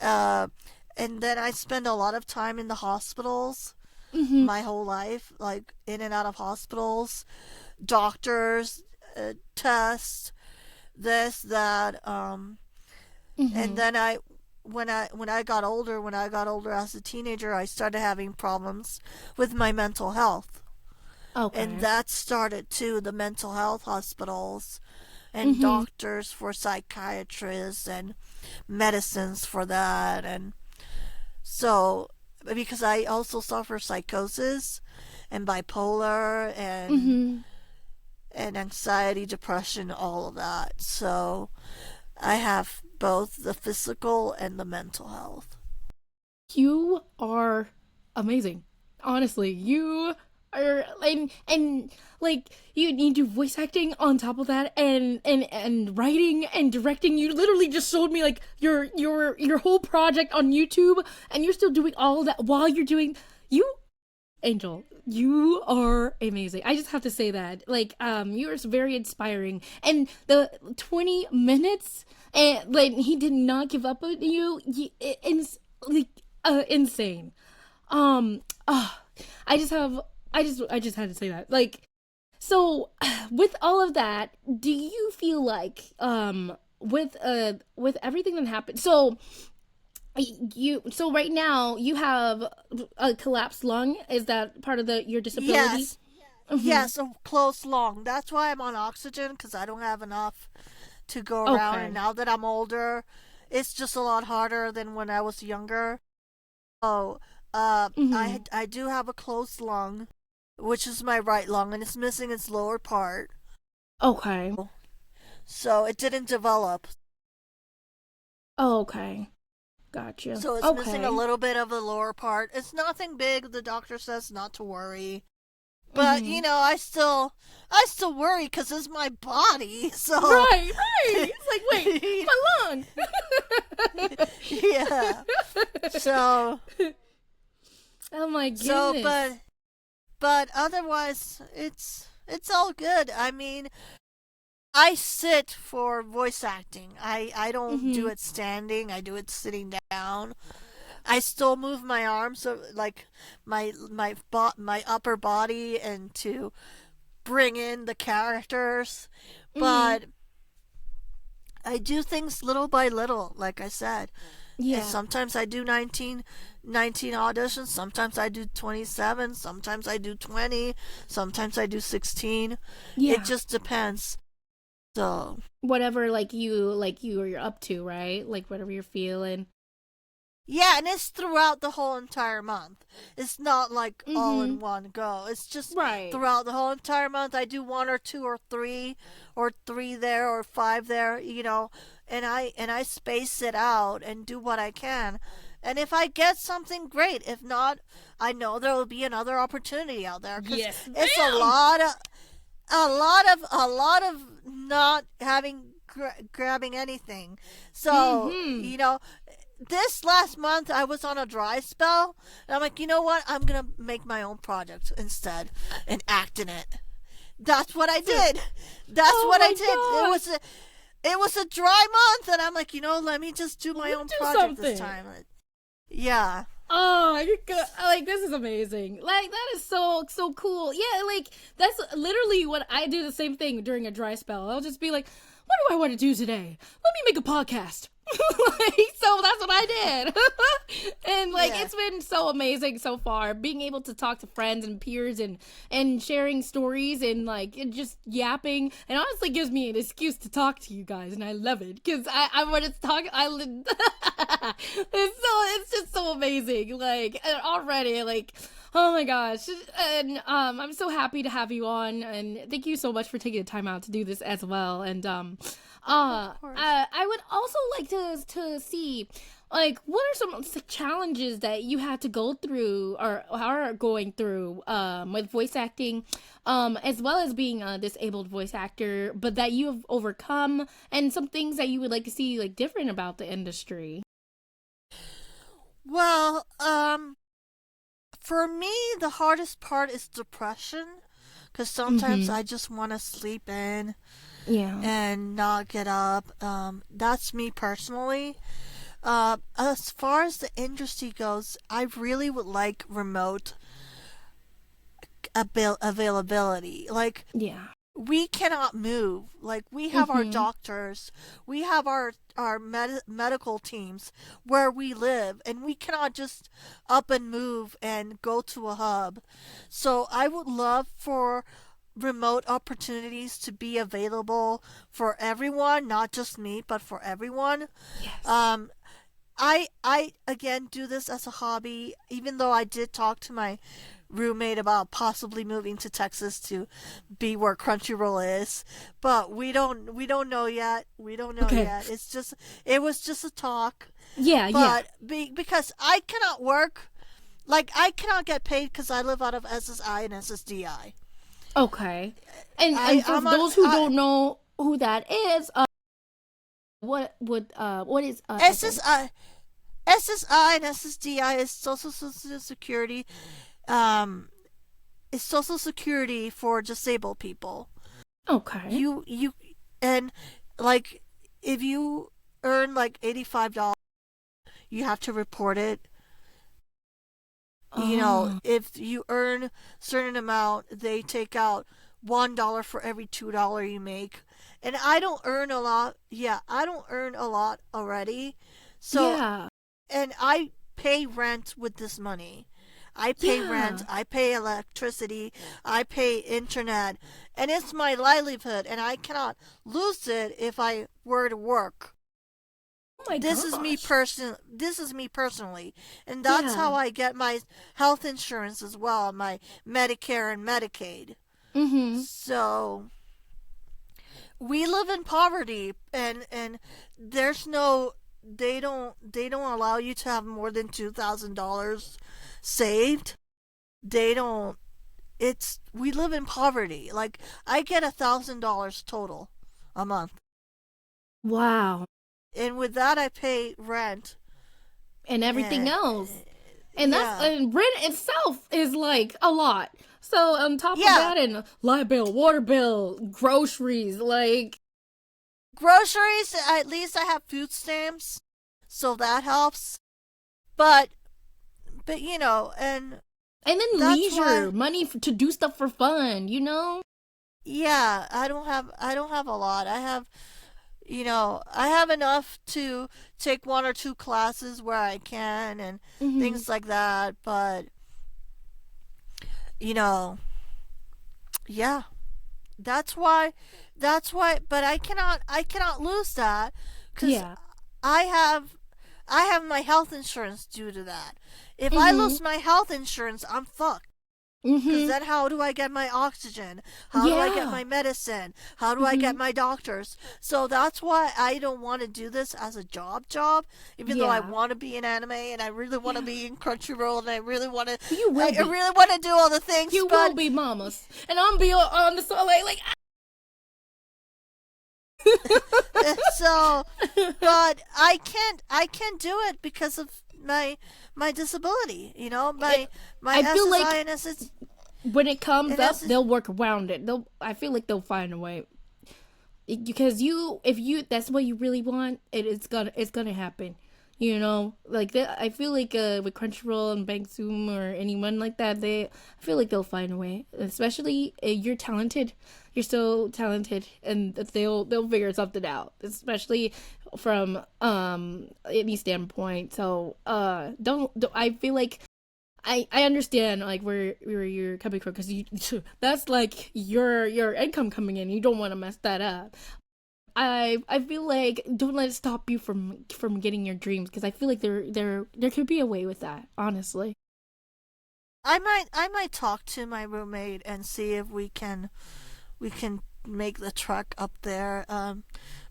Speaker 2: uh, and then I spend a lot of time in the hospitals
Speaker 1: Mhm.
Speaker 2: my whole life, like in and out of hospitals, doctors, tests, this, that, and
Speaker 1: Mhm.
Speaker 2: then when I got older, as a teenager, I started having problems with my mental health, and
Speaker 1: Okay.
Speaker 2: that started too. The mental health hospitals and
Speaker 1: Mhm.
Speaker 2: doctors for psychiatrists and medicines for that, and so because I also suffer psychosis and bipolar
Speaker 1: Mhm.
Speaker 2: and anxiety, depression, all of that. So I have both the physical and the mental health.
Speaker 1: You are amazing. Honestly, you are and like you do voice acting on top of that and writing and directing. You literally just showed me like your whole project on YouTube and you're still doing all of that while you're doing you Angel, you are amazing. I just have to say that. Like, you are very inspiring. And the 20 minutes, and like he did not give up on you. Like, insane. Um, uh, I just have, I just had to say that. Like, so with all of that, do you feel like, with everything that happened? So So right now you have a collapsed lung. Is that part of the your disability?
Speaker 2: Yes,
Speaker 1: Mm-hmm.
Speaker 2: yes, a close lung. That's why I'm on oxygen because I don't have enough to go around. And
Speaker 1: Okay.
Speaker 2: now that I'm older, it's just a lot harder than when I was younger. Oh,
Speaker 1: Mm-hmm.
Speaker 2: I do have a closed lung, which is my right lung, and it's missing its lower part.
Speaker 1: Okay.
Speaker 2: So it didn't develop.
Speaker 1: Okay. Gotcha.
Speaker 2: So it's missing a
Speaker 1: Okay.
Speaker 2: little bit of the lower part. It's nothing big. The doctor says not to worry. But
Speaker 1: Mm-hmm.
Speaker 2: I still worry because it's my body. So
Speaker 1: Right, right. It's like, wait, my lung.
Speaker 2: yeah. So
Speaker 1: Oh my
Speaker 2: so
Speaker 1: goodness.
Speaker 2: but otherwise it's all good. I mean, I sit for voice acting. I don't do
Speaker 1: Mm-hmm.
Speaker 2: it standing. I do it sitting down. I still move my arms, so like my upper body, and to bring in the characters,
Speaker 1: Mm-hmm.
Speaker 2: but I do things little by little, like I said. And
Speaker 1: Yeah.
Speaker 2: sometimes I do 19 auditions, sometimes I do 27, sometimes I do 20, sometimes I do 16. It
Speaker 1: Yeah.
Speaker 2: just depends. So,
Speaker 1: Whatever like you or you're up to, right? Like whatever you're feeling.
Speaker 2: yeah, and it's throughout the whole entire month. It's not like all
Speaker 1: Mm-hmm.
Speaker 2: in one go. It's just
Speaker 1: Right.
Speaker 2: throughout the whole entire month. I do one or two or three there or five there, and I space it out and do what I can. And if I get something, great. If not, I know there will be another opportunity out there because
Speaker 1: Yes,
Speaker 2: it's
Speaker 1: ma'am.
Speaker 2: a lot of not having grabbing anything. So,
Speaker 1: Mm-hmm.
Speaker 2: this last month I was on a dry spell, and I'm like, you know what? I'm gonna make my own project instead and act in it. That's what I did. That's
Speaker 1: Oh
Speaker 2: what I
Speaker 1: my
Speaker 2: did.
Speaker 1: gosh.
Speaker 2: It was a dry month, and I'm like, let me just do
Speaker 1: Let
Speaker 2: my
Speaker 1: me
Speaker 2: own
Speaker 1: do
Speaker 2: project this
Speaker 1: something.
Speaker 2: time. Yeah,
Speaker 1: Oh, like this is amazing. Like that is so cool. Yeah, like that's literally what I do the same thing during a dry spell. I'll just be like, what do I want to do today? Let me make a podcast. So that's what I did. And like
Speaker 2: yeah.
Speaker 1: it's been so amazing so far being able to talk to friends and peers and sharing stories and like it just yapping and honestly gives me an excuse to talk to you guys and I love it because I want to talk it's just so amazing like and already like oh my gosh and I'm so happy to have you on and thank you so much for taking the time out to do this as well and
Speaker 2: Of course.
Speaker 1: I would also like to see like what are some challenges that you had to go through or are going through with voice acting as well as being a disabled voice actor but that you have overcome and some things that you would like to see like different about the industry.
Speaker 2: Well, for me, the hardest part is depression, because sometimes
Speaker 1: Mm-hmm.
Speaker 2: I just want to sleep in
Speaker 1: Yeah.
Speaker 2: and not get up. That's me personally. As far as the industry goes, I really would like remote availability. Like,
Speaker 1: Yeah.
Speaker 2: we cannot move. Like, we have our
Speaker 1: Mm-hmm.
Speaker 2: doctors, we have our medical teams where we live, and we cannot just up and move and go to a hub. So I would love for remote opportunities to be available for everyone, not just me, but for everyone.
Speaker 1: Yes.
Speaker 2: Um, I again do this as a hobby, even though I did talk to my roommate about possibly moving to Texas to be where Crunchyroll is, but we don't know yet. We don't know
Speaker 1: Okay.
Speaker 2: yet. It was just a talk,
Speaker 1: Yeah, yeah.
Speaker 2: but because I cannot work, like I cannot get paid because I live out of SSI and SSDI.
Speaker 1: Okay. And for
Speaker 2: I'm on
Speaker 1: those who don't know who that is, what is SS?
Speaker 2: SSI. SSI and SSDI is Social Security. Um, is Social Security for disabled people.
Speaker 1: Okay.
Speaker 2: You and like if you earn like $85, you have to report it.
Speaker 1: Oh.
Speaker 2: If you earn certain amount, they take out $1 for every $2 you make. And I don't earn a lot. Yeah, I don't earn a lot already. So
Speaker 1: Yeah.
Speaker 2: and I pay rent with this money. I pay rent,
Speaker 1: Yeah.
Speaker 2: I pay electricity, I pay internet, and it's my livelihood, and I cannot lose it if I were to work.
Speaker 1: Oh my
Speaker 2: This is me
Speaker 1: gosh.
Speaker 2: this is me personally, and that's how
Speaker 1: Yeah.
Speaker 2: I get my health insurance as well, my Medicare and Medicaid.
Speaker 1: Mm-hmm.
Speaker 2: So we live in poverty, and there's no they don't allow you to have more than $2,000 saved. They don't. It's we live in poverty. Like I get $1,000 total a month,
Speaker 1: Wow.
Speaker 2: and with that I pay rent.
Speaker 1: And everything
Speaker 2: And
Speaker 1: else. And that's
Speaker 2: yeah,
Speaker 1: and rent itself is like a lot. So on top of
Speaker 2: yeah.
Speaker 1: that, and light bill, water bill, groceries, like,
Speaker 2: Groceries. At least I have food stamps, so that helps. But and
Speaker 1: and then
Speaker 2: that's
Speaker 1: leisure,
Speaker 2: why.
Speaker 1: money to do stuff for fun, you know?
Speaker 2: Yeah, I don't have a lot. I have enough to take one or two classes where I can and
Speaker 1: Hmm.
Speaker 2: things like that, but you know, yeah. That's why but I cannot lose that cuz
Speaker 1: Yeah.
Speaker 2: I have I have my health insurance due to that. If I
Speaker 1: Hmm.
Speaker 2: lose my health insurance, I'm fucked. Because
Speaker 1: Hmm.
Speaker 2: then, how do I get my oxygen? How do I get
Speaker 1: Yeah.
Speaker 2: my medicine? How do I
Speaker 1: Hmm.
Speaker 2: get my doctors? So that's why I don't want to do this as a job, even though I
Speaker 1: Yeah.
Speaker 2: want to be in anime and I really want to
Speaker 1: Yeah.
Speaker 2: be in Crunchyroll and
Speaker 1: You will
Speaker 2: I
Speaker 1: be.
Speaker 2: really want to do all the things,
Speaker 1: You will
Speaker 2: but
Speaker 1: be, mamas. And I'm be on the side like
Speaker 2: so, but I can't do it because of my disability.
Speaker 1: it,
Speaker 2: My
Speaker 1: I feel
Speaker 2: SSI
Speaker 1: like
Speaker 2: and SS
Speaker 1: when it comes
Speaker 2: and
Speaker 1: up,
Speaker 2: SS.
Speaker 1: they'll work around it. I feel like they'll find a way. Because if you that's what you really want, it's gonna happen. You know, like I feel like with Crunchyroll and Bang Zoom or anyone like that, I feel like they'll find a way. Especially you're talented, you're so talented, and they'll figure something out. Especially from any standpoint. So don't I feel like I understand like where you're coming from because you that's like your income coming in. You don't want to mess that up. I feel like don't let it stop you from getting your dreams because I feel like there could be a way with that. Honestly.
Speaker 2: I might talk to my roommate and see if we can make the trek up there.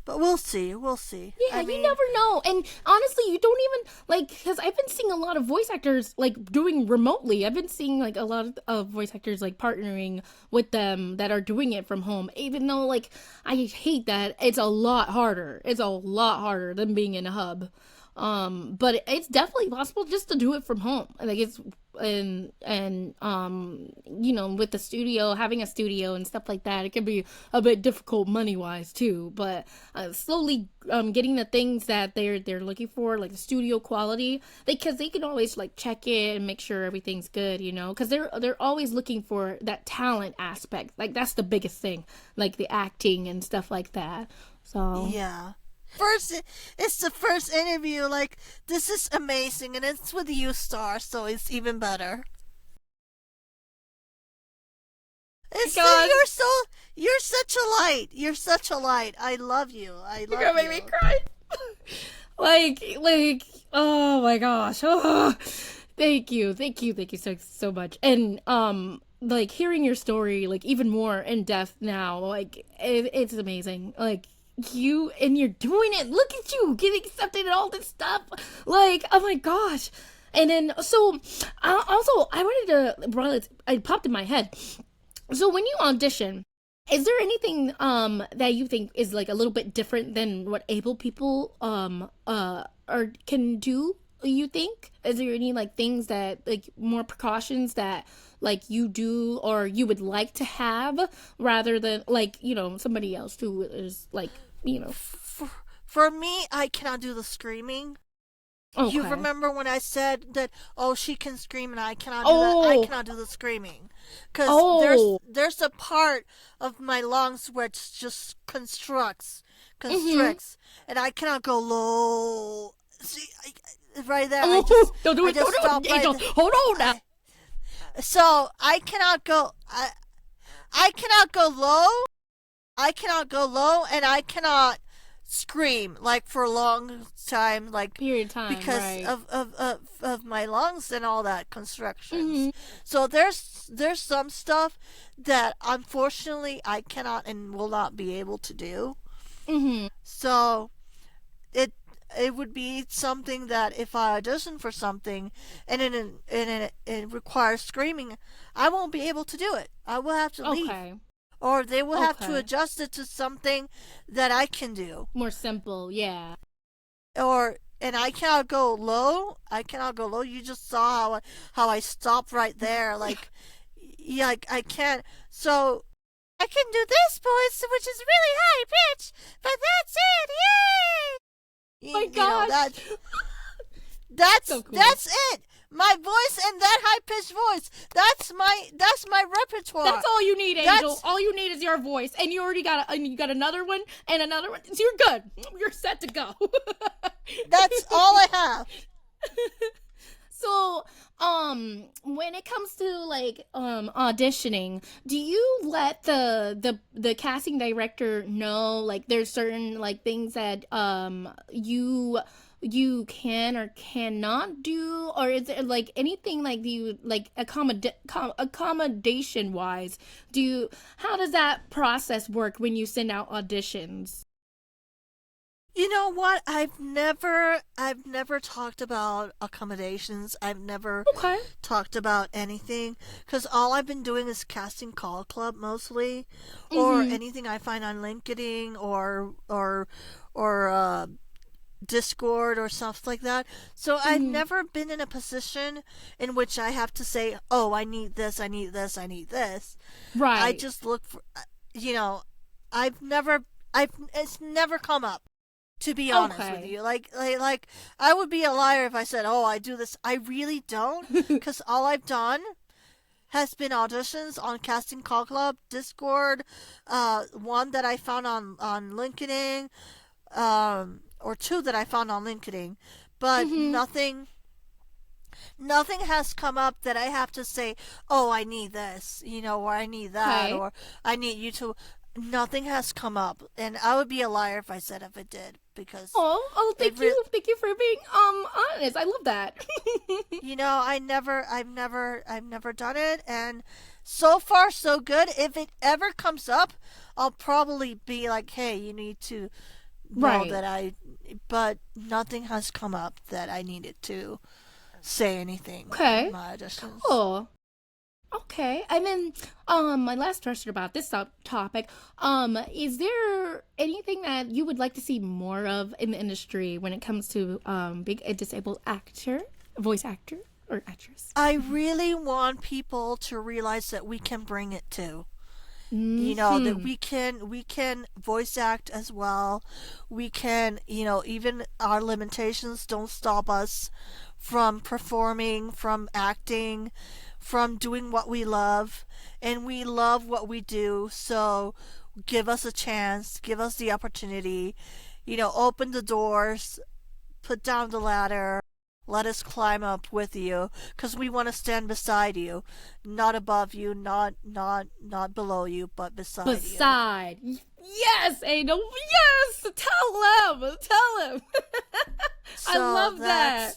Speaker 2: But we'll see. We'll see.
Speaker 1: Yeah,
Speaker 2: I
Speaker 1: you
Speaker 2: mean,
Speaker 1: never know. And honestly, you don't even like because I've been seeing a lot of voice actors like doing remotely. I've been seeing like a lot of voice actors like partnering with them that are doing it from home. Even though like I hate that it's a lot harder. It's a lot harder than being in a hub. But it's definitely possible just to do it from home. Like it's and you know with the studio having a studio and stuff like that it can be a bit difficult money wise too but slowly getting the things that they're looking for like the studio quality because they can always like check it and make sure everything's good you know because they're always looking for that talent aspect like that's the biggest thing like the acting and stuff like that so
Speaker 2: yeah. First, it's the first interview. Like, this is amazing, and it's with you, Star, so it's even better. It's
Speaker 1: god
Speaker 2: you're such a light. You're such a light. I love you. I
Speaker 1: you're
Speaker 2: love
Speaker 1: gonna make me
Speaker 2: you.
Speaker 1: cry like oh my gosh oh, thank you so much and like hearing your story like even more in depth now like it's amazing like you and you're doing it look at you getting accepted and all this stuff like oh my gosh and then so also I wanted to well it popped in my head so when you audition is there anything that you think is like a little bit different than what able people or can do? You think? Is there any like things that like more precautions that like you do or you would like to have rather than like you know somebody else who is like you know
Speaker 2: For, for me, I cannot do the screaming. You
Speaker 1: okay
Speaker 2: remember when I said that? Oh, she can scream, and I cannot do that. I
Speaker 1: oh
Speaker 2: cannot do the screaming, because there's
Speaker 1: oh
Speaker 2: there's a part of my lungs which just
Speaker 1: mm-hmm
Speaker 2: constricts, and I cannot go low. See, right there.
Speaker 1: Oh, don't do
Speaker 2: I
Speaker 1: it.
Speaker 2: just
Speaker 1: Don't do
Speaker 2: stopped
Speaker 1: it.
Speaker 2: right
Speaker 1: Angel,
Speaker 2: there.
Speaker 1: hold on now.
Speaker 2: So I cannot go. I cannot go low. I cannot go low, and I cannot scream like for a long time, like
Speaker 1: Period of time,
Speaker 2: because
Speaker 1: right.
Speaker 2: of my lungs and all that constructions.
Speaker 1: Mm-hmm.
Speaker 2: So there's some stuff that unfortunately I cannot and will not be able to do.
Speaker 1: Mm-hmm.
Speaker 2: So it it would be something that if I audition for something and it requires screaming, I won't be able to do it. I will have to leave.
Speaker 1: Okay.
Speaker 2: Or they will have to
Speaker 1: Okay.
Speaker 2: adjust it to something that I can do.
Speaker 1: More simple, yeah.
Speaker 2: And I cannot go low. I cannot go low. You just saw how I stopped right there. Like, yeah, I can't. So I can do this voice, which is really high pitch, but that's it. Yay!
Speaker 1: My
Speaker 2: You know,
Speaker 1: gosh. So cool.
Speaker 2: that's it. My voice and that high pitched voice. That's my repertoire.
Speaker 1: That's all you need, Angel.
Speaker 2: That's-
Speaker 1: All you need is your voice, and you already got another one and another one. So you're good. You're set to go.
Speaker 2: That's all I have.
Speaker 1: So, when it comes to like auditioning, do you let the casting director know like there's certain like things that you can or cannot do, or is there like anything like you like accommodation wise? How does that process work when you send out auditions?
Speaker 2: You know what? I've never talked about accommodations. I've never
Speaker 1: Okay.
Speaker 2: talked about anything because all I've been doing is casting call club mostly, or anything I find on LinkedIn or Discord or stuff like that. So I've never been in a position in which I have to say, "Oh, I need this, I need this, I need this."
Speaker 1: Right.
Speaker 2: I just look for, it's never come up. To be honest with you, like I would be a liar if I said, "Oh, I do this." I really don't, because all I've done has been auditions on Casting Call Club, Discord, one that I found on LinkedIn, or two that I found on LinkedIn, but nothing has come up that I have to say, "Oh, I need this," or I need that, or I need you to. Nothing has come up, and I would be a liar if I said if it did, because
Speaker 1: thank you for being honest. I love that.
Speaker 2: I've never done it, and so far so good. If it ever comes up, I'll probably be like, "Hey, you need to know that but nothing has come up that I needed to say anything.
Speaker 1: Okay.
Speaker 2: In my auditions.
Speaker 1: Cool. Okay, and then my last question about this topic, is there anything that you would like to see more of in the industry when it comes to being a disabled voice actor or actress?
Speaker 2: I really want people to realize that we can bring it too. That we can voice act as well. We can, even our limitations don't stop us from performing, from acting, from doing what we love, and we love what we do. So give us a chance, give us the opportunity, open the doors, put down the ladder, let us climb up with you, because we want to stand beside you, not above you, not below you, but beside you.
Speaker 1: Yes, Angel. Yes, tell him. I love that.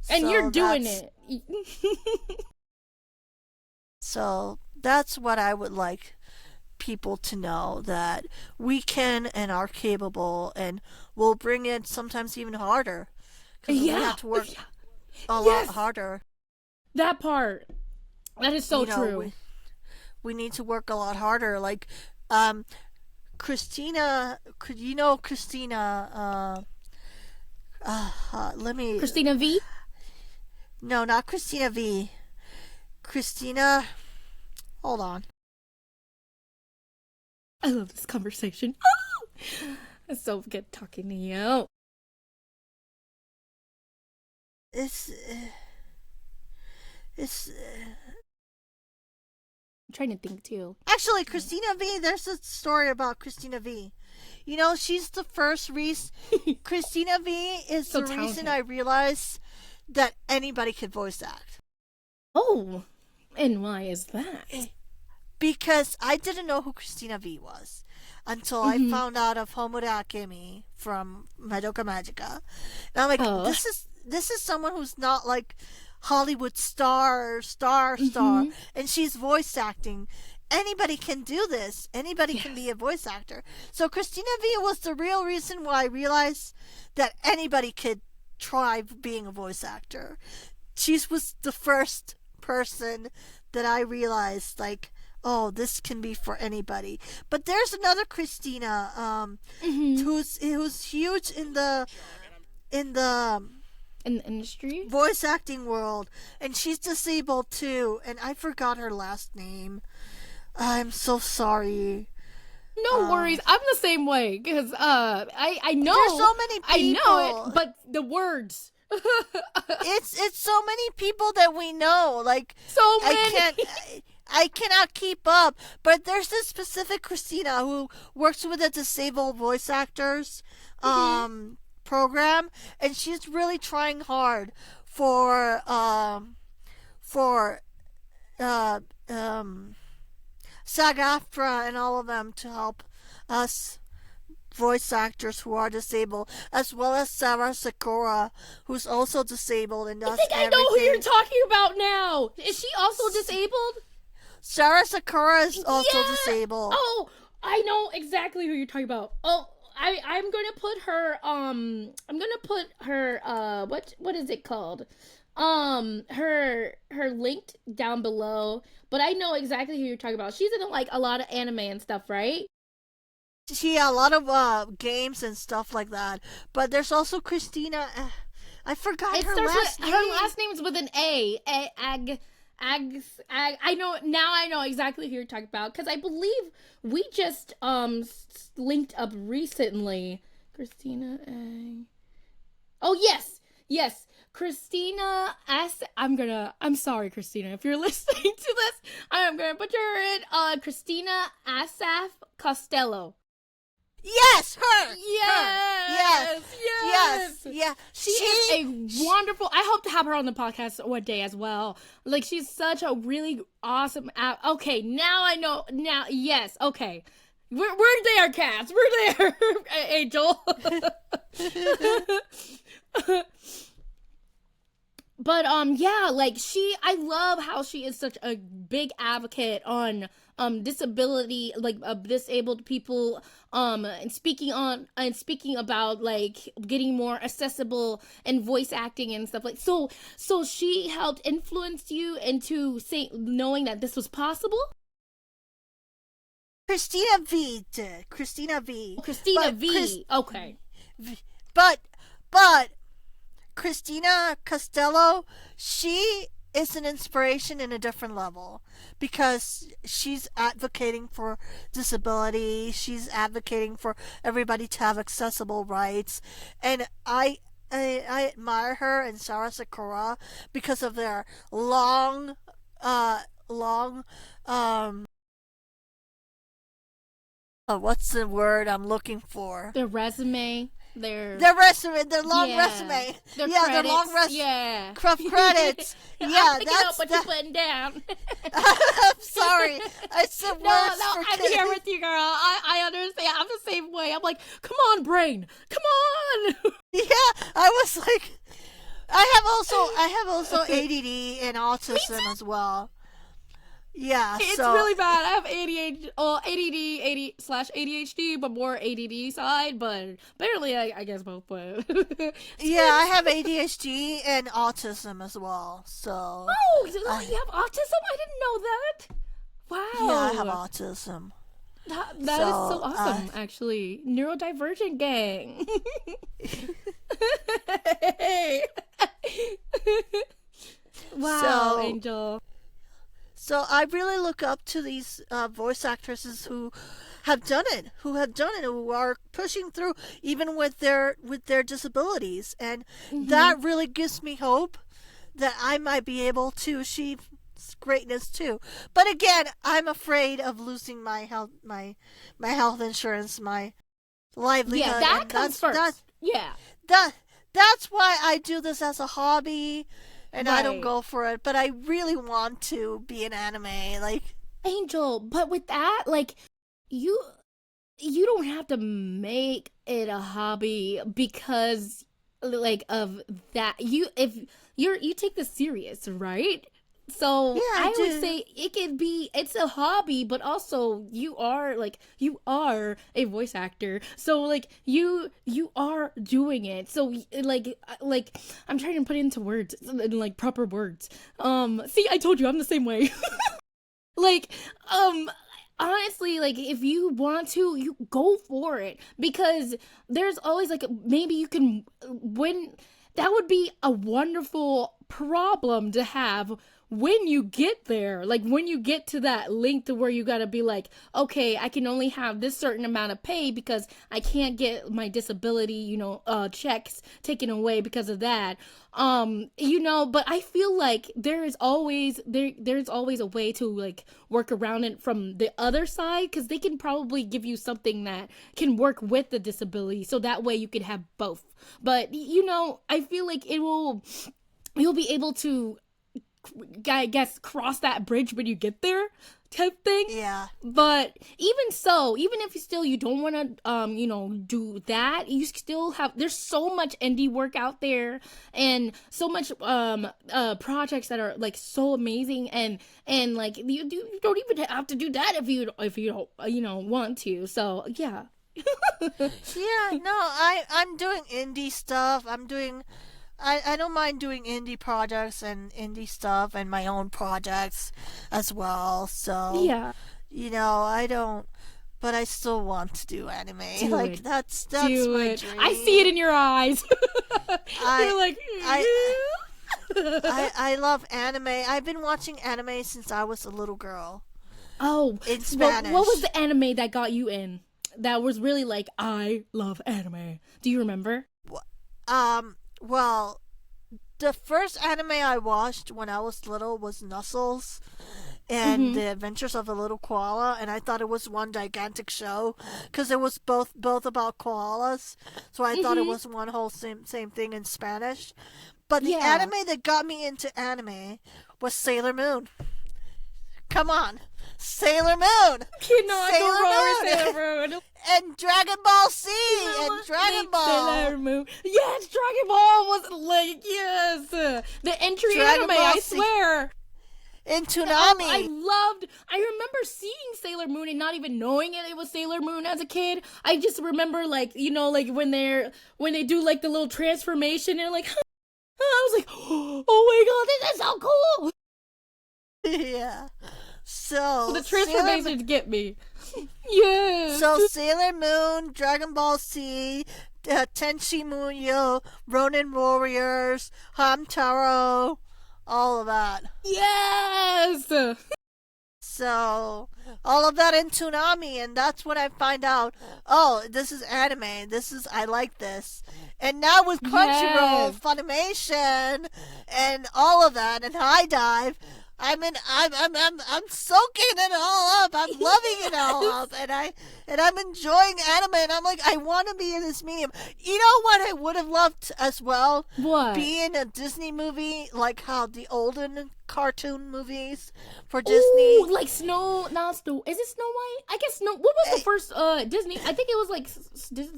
Speaker 1: And you're doing it.
Speaker 2: So that's what I would like people to know, that we can and are capable, and we'll bring it sometimes even harder. Because we have to work a lot harder.
Speaker 1: That part. That is so true.
Speaker 2: We need to work a lot harder. Like, Christina, Christina,
Speaker 1: Christina V?
Speaker 2: No, not Christina V. Christina, hold on.
Speaker 1: I love this conversation. It's so good talking to you.
Speaker 2: It's
Speaker 1: I'm trying to think too.
Speaker 2: actually Christina V. There's a story about Christina V. she's the first reason. Christina V is
Speaker 1: So
Speaker 2: the
Speaker 1: talented.
Speaker 2: reason I realized that anybody could voice act.
Speaker 1: Oh, and why is that?
Speaker 2: Because I didn't know who Christina V was until I found out of Homo de Akemi from Madoka Magica. And I'm like, this is someone who's not like Hollywood star, and she's voice acting. Anybody can do this. Anybody can be a voice actor. So Christina V was the real reason why I realized that anybody could try being a voice actor. She was the first person that I realized, like, oh, this can be for anybody. But there's another Christina who's huge in the
Speaker 1: industry
Speaker 2: voice acting world, and she's disabled too, and I forgot her last name. I'm so sorry.
Speaker 1: No worries. I'm the same way because I know
Speaker 2: there's so many people.
Speaker 1: I know it, but the words.
Speaker 2: it's so many people that we know. Like,
Speaker 1: so many.
Speaker 2: I cannot keep up. But there's this specific Christina who works with a disabled voice actors program, and she's really trying hard for SAG-AFTRA and all of them to help us voice actors who are disabled, as well as Sarah Sakura, who's also disabled and does
Speaker 1: I know who you're talking about now. Is she also disabled?
Speaker 2: Sarah Sakura is also disabled.
Speaker 1: Oh, I know exactly who you're talking about. Oh, I'm gonna put her what is it called? Her linked down below. But I know exactly who you're talking about. She's in like a lot of anime and stuff, right?
Speaker 2: Yeah, a lot of games and stuff like that. But there's also Christina. I forgot her last name.
Speaker 1: Her last name's with an A. I know exactly who you're talking about because I believe we just linked up recently. Christina A. Oh yes. Christina S. I'm sorry, Christina, if you're listening to this. I'm gonna butcher it. Christina Asaf Costello.
Speaker 2: Yes, her.
Speaker 1: Yes.
Speaker 2: Yeah.
Speaker 1: She is a wonderful. I hope to have her on the podcast one day as well. Like, she's such a really awesome. Okay, now I know. Now, yes. Okay, we're there, Cass. We're there, Angel. But yeah, like I love how she is such a big advocate on disability, like disabled people, and speaking about like getting more accessible and voice acting and stuff like so she helped influence you into knowing that this was possible.
Speaker 2: Christina V did. Christina V.
Speaker 1: Okay.
Speaker 2: But Christina Costello, she is an inspiration in a different level because she's advocating for disability. She's advocating for everybody to have accessible rights, and I admire her and Sarah Sakura because of their long what's the word I'm looking for?
Speaker 1: Their resume.
Speaker 2: Their long resume.
Speaker 1: Their long resume. Yeah.
Speaker 2: Credits. Yeah,
Speaker 1: I'm picking up what you're putting down.
Speaker 2: I'm sorry. I said words for
Speaker 1: I'm
Speaker 2: kids.
Speaker 1: here with you, girl. I understand. I'm the same way. I'm like, come on, brain. Come on.
Speaker 2: Yeah, I was like, I have also ADD and autism as well. Yeah,
Speaker 1: it's really bad. I have ADD/ADHD, but more ADD side. But apparently, I guess both. But
Speaker 2: yeah, I have ADHD and autism as well. So
Speaker 1: you have autism? I didn't know that. Wow.
Speaker 2: Yeah, I have autism.
Speaker 1: That is so awesome, actually. Neurodivergent gang. Wow, Angel.
Speaker 2: So I really look up to these voice actresses who have done it, who are pushing through even with their disabilities, and that really gives me hope that I might be able to achieve greatness too. But again, I'm afraid of losing my health insurance, my
Speaker 1: Yeah,
Speaker 2: livelihood,
Speaker 1: that
Speaker 2: and
Speaker 1: comes first. Yeah.
Speaker 2: that that's why I do this as a hobby, and I don't
Speaker 1: Right.
Speaker 2: go for it. But I really want to be an anime. Like,
Speaker 1: Angel, but with that, like, you you don't have to make it a hobby because like of that. You take this serious, right?
Speaker 2: yeah,
Speaker 1: So
Speaker 2: I
Speaker 1: I would
Speaker 2: do.
Speaker 1: say it's a hobby, but also you are a voice actor. So like you are doing it. So like I'm trying to put it into words, in like proper words. See, I told you I'm the same way. Like, um, honestly, like if you want to, you go for it because there's always like maybe you can win. That would be a wonderful problem to have when you get there. Like when you get to that link to where you gotta be like, okay, I can only have this certain amount of pay because I can't get my disability, checks taken away because of that. But I feel like there's always a way to like work around it from the other side because they can probably give you something that can work with the disability so that way you can have both. But I feel like you'll be able to, I guess, cross that bridge when you get there, type thing.
Speaker 2: Yeah.
Speaker 1: But even so, even if you don't want to do that, you still have, there's so much indie work out there and so much projects that are like so amazing, and like you don't even have to do that if you don't want to. So yeah.
Speaker 2: Yeah, no, I'm doing indie stuff. I don't mind doing indie projects and indie stuff and my own projects as well. So,
Speaker 1: Yeah.
Speaker 2: I don't, but I still want to do anime.
Speaker 1: Do
Speaker 2: Like
Speaker 1: it.
Speaker 2: that's
Speaker 1: Do
Speaker 2: my
Speaker 1: it.
Speaker 2: dream.
Speaker 1: I see it in your eyes.
Speaker 2: I
Speaker 1: You're like,
Speaker 2: I I love anime. I've been watching anime since I was a little girl
Speaker 1: oh,
Speaker 2: in
Speaker 1: what
Speaker 2: Spanish.
Speaker 1: was the anime that got you in? That was really like, I love anime. Do you remember?
Speaker 2: Well, the first anime I watched when I was little was Nuzzles and
Speaker 1: Mm-hmm.
Speaker 2: the Adventures of a Little Koala, and I thought it was one gigantic show because it was both about koalas. So I thought it
Speaker 1: Mm-hmm.
Speaker 2: was one whole same thing in Spanish. But the
Speaker 1: Yeah.
Speaker 2: anime that got me into anime was Sailor Moon. Come on, Sailor Moon,
Speaker 1: Cannot go
Speaker 2: Sailor
Speaker 1: wrong with
Speaker 2: Moon,
Speaker 1: Sailor Moon.
Speaker 2: and Dragon Ball Z and Dragon
Speaker 1: Make
Speaker 2: Ball.
Speaker 1: Sailor Moon. Yes, Dragon Ball was like, yes. The entry
Speaker 2: Dragon
Speaker 1: anime,
Speaker 2: Ball
Speaker 1: I
Speaker 2: Z
Speaker 1: swear.
Speaker 2: and
Speaker 1: I
Speaker 2: Toonami.
Speaker 1: I remember seeing Sailor Moon and not even knowing it was Sailor Moon as a kid. I just remember like, like when they do like the little transformation and like, I was like, oh my god, this is so cool.
Speaker 2: Yeah.
Speaker 1: So
Speaker 2: So
Speaker 1: the transformations get me. Yes.
Speaker 2: So Sailor Moon, Dragon Ball Z, Tenchi Muyo, Ronin Warriors, Hamtaro, all of that.
Speaker 1: Yes.
Speaker 2: So all of that in Toonami, and that's when I find out, oh, this is anime. I like this. And now with Crunchyroll,
Speaker 1: Yes.
Speaker 2: Funimation, and all of that, and High Dive, I'm soaking it all up. I'm loving it all up, and I'm enjoying anime. And I'm like, I want to be in this medium. You know what I would have loved as well?
Speaker 1: What?
Speaker 2: Be in a Disney movie, like how the olden cartoon movies for Disney.
Speaker 1: Ooh, like not Snow. Is it Snow White? I guess Snow. What was the first Disney? I think it was like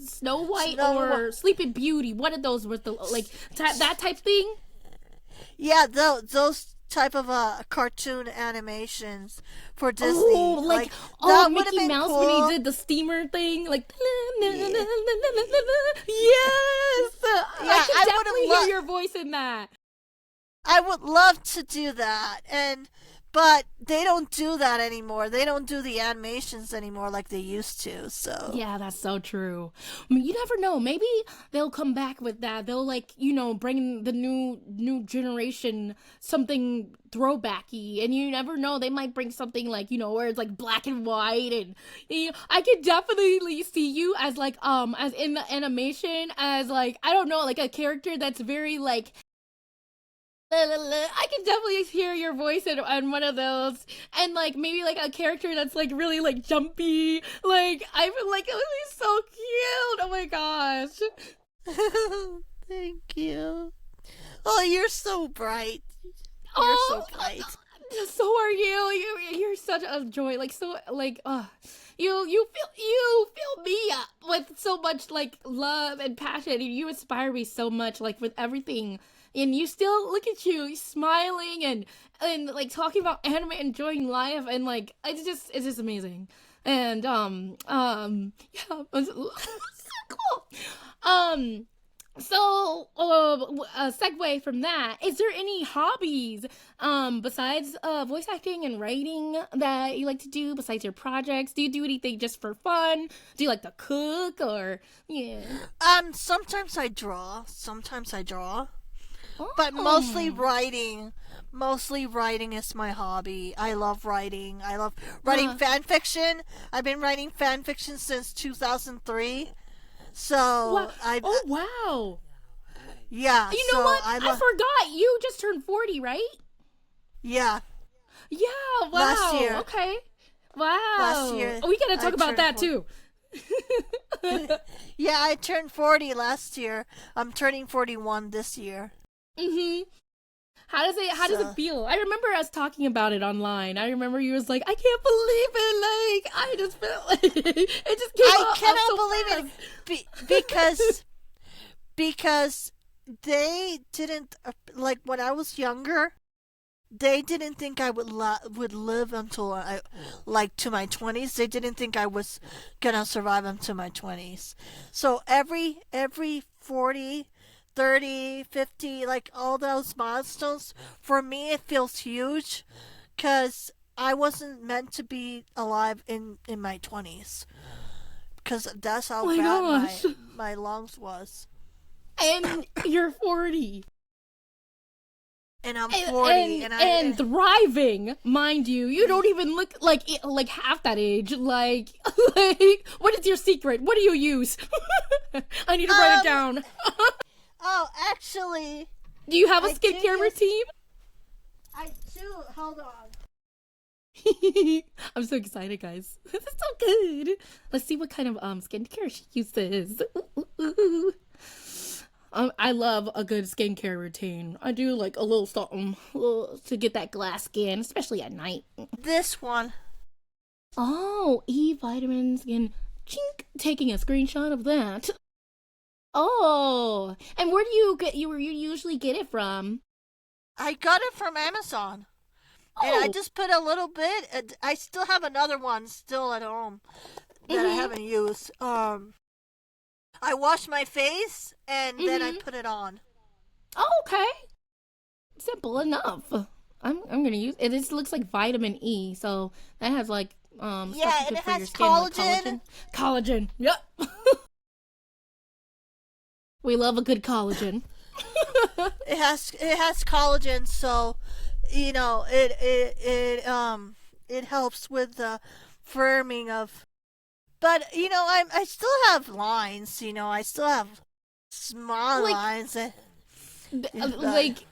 Speaker 1: Snow White or Sleeping Beauty. One of those was the like that type thing.
Speaker 2: Yeah, those type of cartoon animations for Disney.
Speaker 1: Oh, like
Speaker 2: that would have
Speaker 1: Mickey
Speaker 2: been
Speaker 1: Mouse
Speaker 2: cool.
Speaker 1: when he did the steamer thing, like yes. I could definitely hear your voice in that.
Speaker 2: I would love to do that, but they don't do that anymore. They don't do the animations anymore like they used to. So
Speaker 1: Yeah, that's so true. I mean, you never know. Maybe they'll come back with that. They'll like, bring the new generation something throwbacky, and you never know. They might bring something like, where it's like black and white, and I could definitely see you as like as in the animation as like, I don't know, like a character that's very like I can definitely hear your voice in one of those, and like maybe like a character that's like really like jumpy. Like I feel like it would be so cute. Oh my gosh.
Speaker 2: Thank you. Oh, you're so bright. You're so
Speaker 1: Oh,
Speaker 2: bright.
Speaker 1: so are you. You're such a joy. Like so like you fill me up with so much like love and passion, and you inspire me so much like with everything. And you still look at you smiling and like talking about anime, enjoying life, and like it's just amazing. And yeah, it's so cool. Um a segue from that, is there any hobbies besides voice acting and writing that you like to do besides your projects? Do you do anything just for fun? Do you like to cook or yeah?
Speaker 2: Sometimes I draw. But
Speaker 1: Oh.
Speaker 2: mostly writing is my hobby. I love writing. I love writing
Speaker 1: Uh,
Speaker 2: fan fiction. I've been writing fan fiction since 2003. So
Speaker 1: what?
Speaker 2: I
Speaker 1: Oh wow!
Speaker 2: yeah.
Speaker 1: You know
Speaker 2: So
Speaker 1: what?
Speaker 2: I
Speaker 1: I
Speaker 2: love
Speaker 1: forgot. You just turned 40, right?
Speaker 2: yeah.
Speaker 1: Yeah.
Speaker 2: Last
Speaker 1: Wow.
Speaker 2: year,
Speaker 1: Okay.
Speaker 2: last
Speaker 1: Wow.
Speaker 2: year
Speaker 1: Oh, we gotta
Speaker 2: I
Speaker 1: talk about
Speaker 2: turned
Speaker 1: that
Speaker 2: 40.
Speaker 1: too.
Speaker 2: Yeah, I turned 40 last year. I'm turning 41 this year.
Speaker 1: Mhm. How does it
Speaker 2: So
Speaker 1: feel? I remember us talking about it online. I remember you was like, I can't believe it. Like I just felt like it just came
Speaker 2: I
Speaker 1: up
Speaker 2: cannot
Speaker 1: so
Speaker 2: believe
Speaker 1: fast.
Speaker 2: it because they didn't like when I was younger. They didn't think I would live until I like to my 20s. They didn't think I was gonna survive until my 20s. So every 40, 30, 50, like all those milestones for me it feels huge cuz I wasn't meant to be alive in my 20s cuz that's
Speaker 1: Oh
Speaker 2: how
Speaker 1: my
Speaker 2: bad
Speaker 1: gosh.
Speaker 2: my lungs was.
Speaker 1: And you're 40.
Speaker 2: And I'm
Speaker 1: and
Speaker 2: 40
Speaker 1: and,
Speaker 2: and
Speaker 1: and
Speaker 2: I
Speaker 1: thriving, mind you. You don't even look like half that age. Like, like, what is your secret? What do you use? I need to write it
Speaker 2: um
Speaker 1: down.
Speaker 2: oh actually
Speaker 1: Do you have a
Speaker 2: I do
Speaker 1: skincare
Speaker 2: use
Speaker 1: routine?
Speaker 2: I do. Hold on.
Speaker 1: I'm so excited, guys. This is so good. Let's see what kind of skincare she uses. Ooh, ooh, ooh. I love a good skincare routine. I do like a little something to get that glass skin, especially at night.
Speaker 2: This one.
Speaker 1: Oh, E vitamins and chink, taking a screenshot of that. Oh, and where do you usually get it from?
Speaker 2: I got it from Amazon. And I
Speaker 1: Oh,
Speaker 2: just put a little bit. I still have another one still at home that I
Speaker 1: mhm,
Speaker 2: haven't used. I wash my face and then I
Speaker 1: mhm.
Speaker 2: put it on.
Speaker 1: Oh, okay, simple enough. I'm gonna use it. This looks like vitamin E, so that has like stuff
Speaker 2: Yeah, and
Speaker 1: good
Speaker 2: it
Speaker 1: for your
Speaker 2: has
Speaker 1: skin, like
Speaker 2: collagen.
Speaker 1: collagen. Collagen. Yep. We love a good collagen.
Speaker 2: It has collagen, so it helps with the firming of. But I still have lines. I still have small
Speaker 1: Like,
Speaker 2: lines. But
Speaker 1: like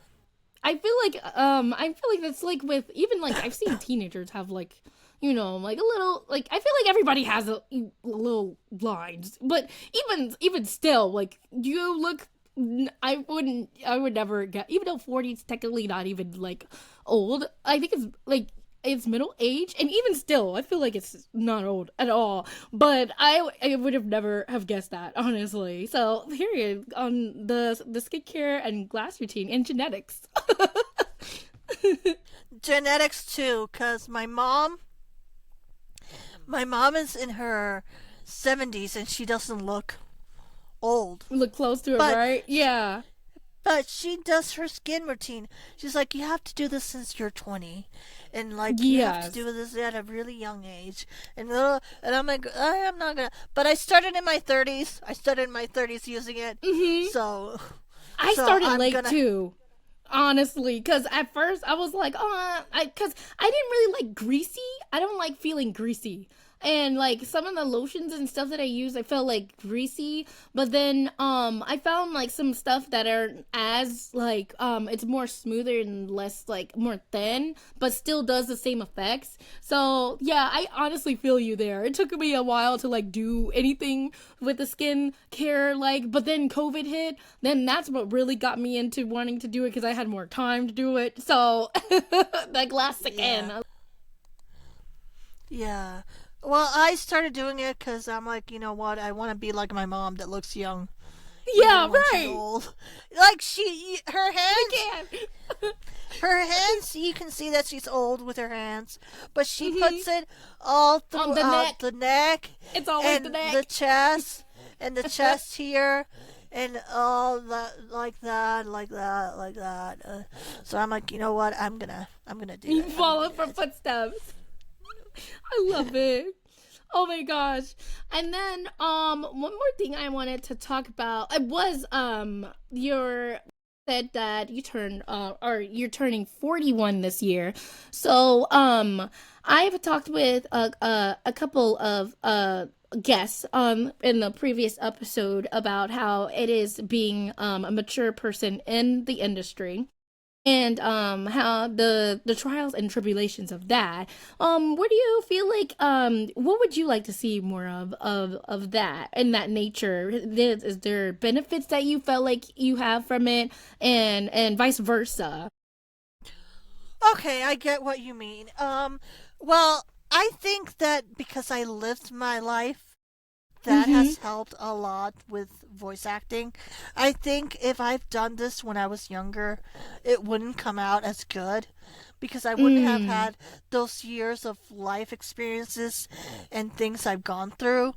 Speaker 1: I feel like that's like with even like I've seen teenagers have like like a little like I feel like everybody has little lines, but even still like you look. I would never get, even though 40 is technically not even like old. I think it's middle age, and even still I feel like it's not old at all, but I would have never have guessed that, honestly. So period on the skincare and glass routine and genetics.
Speaker 2: genetics too, cause my mom is in her 70s and she doesn't look old.
Speaker 1: Look close to it,
Speaker 2: But
Speaker 1: right? Yeah.
Speaker 2: but she does her skin routine. She's like, you have to do this since you're 20, and like you have to
Speaker 1: Yes.
Speaker 2: do this at a really young age. And I'm like, I am not gonna. But I started in my 30s. I started in my 30s using it.
Speaker 1: Mhm.
Speaker 2: So
Speaker 1: I
Speaker 2: so
Speaker 1: started
Speaker 2: I'm
Speaker 1: late
Speaker 2: gonna.
Speaker 1: too, honestly, because at first I was like, oh, because I didn't really like greasy. I don't like feeling greasy. and like some of the lotions and stuff that I use, I felt like greasy. But then I found like some stuff that are as like it's more smoother and less like more thin, but still does the same effects. So yeah, I honestly feel you there. It took me a while to like do anything with the skin care, like, but then COVID hit. Then that's what really got me into wanting to do it because I had more time to do it. So like last again.
Speaker 2: Yeah. Well, I started doing it because I'm like, you know what? I want to be like my mom that looks young.
Speaker 1: Yeah,
Speaker 2: even when she's
Speaker 1: right.
Speaker 2: old. Like her
Speaker 1: I
Speaker 2: hands,
Speaker 1: can.
Speaker 2: her hands. You can see that she's old with her hands, but she puts it all
Speaker 1: On
Speaker 2: through
Speaker 1: the neck.
Speaker 2: the neck
Speaker 1: It's always
Speaker 2: and
Speaker 1: the neck.
Speaker 2: the chest and the chest here. And all that, like that, like that, like that. So I'm like, you know what? I'm gonna do
Speaker 1: You
Speaker 2: it.
Speaker 1: follow her footsteps. I love it. Oh my gosh. And then one more thing I wanted to talk about. It was your said that you turned or you're turning 41 this year. So I've talked with a couple of guests in the previous episode about how it is being a mature person in the industry, and how the trials and tribulations of that. What do you feel like, what would you like to see more of that in that nature? Is there benefits that you felt like you have from it, and vice versa?
Speaker 2: Okay, I get what you mean. Well, I think that because I lived my life, that
Speaker 1: Mm-hmm.
Speaker 2: has helped a lot with voice acting. I think if I've done this when I was younger, it wouldn't come out as good because I wouldn't have
Speaker 1: Mm.
Speaker 2: had those years of life experiences and things I've gone through.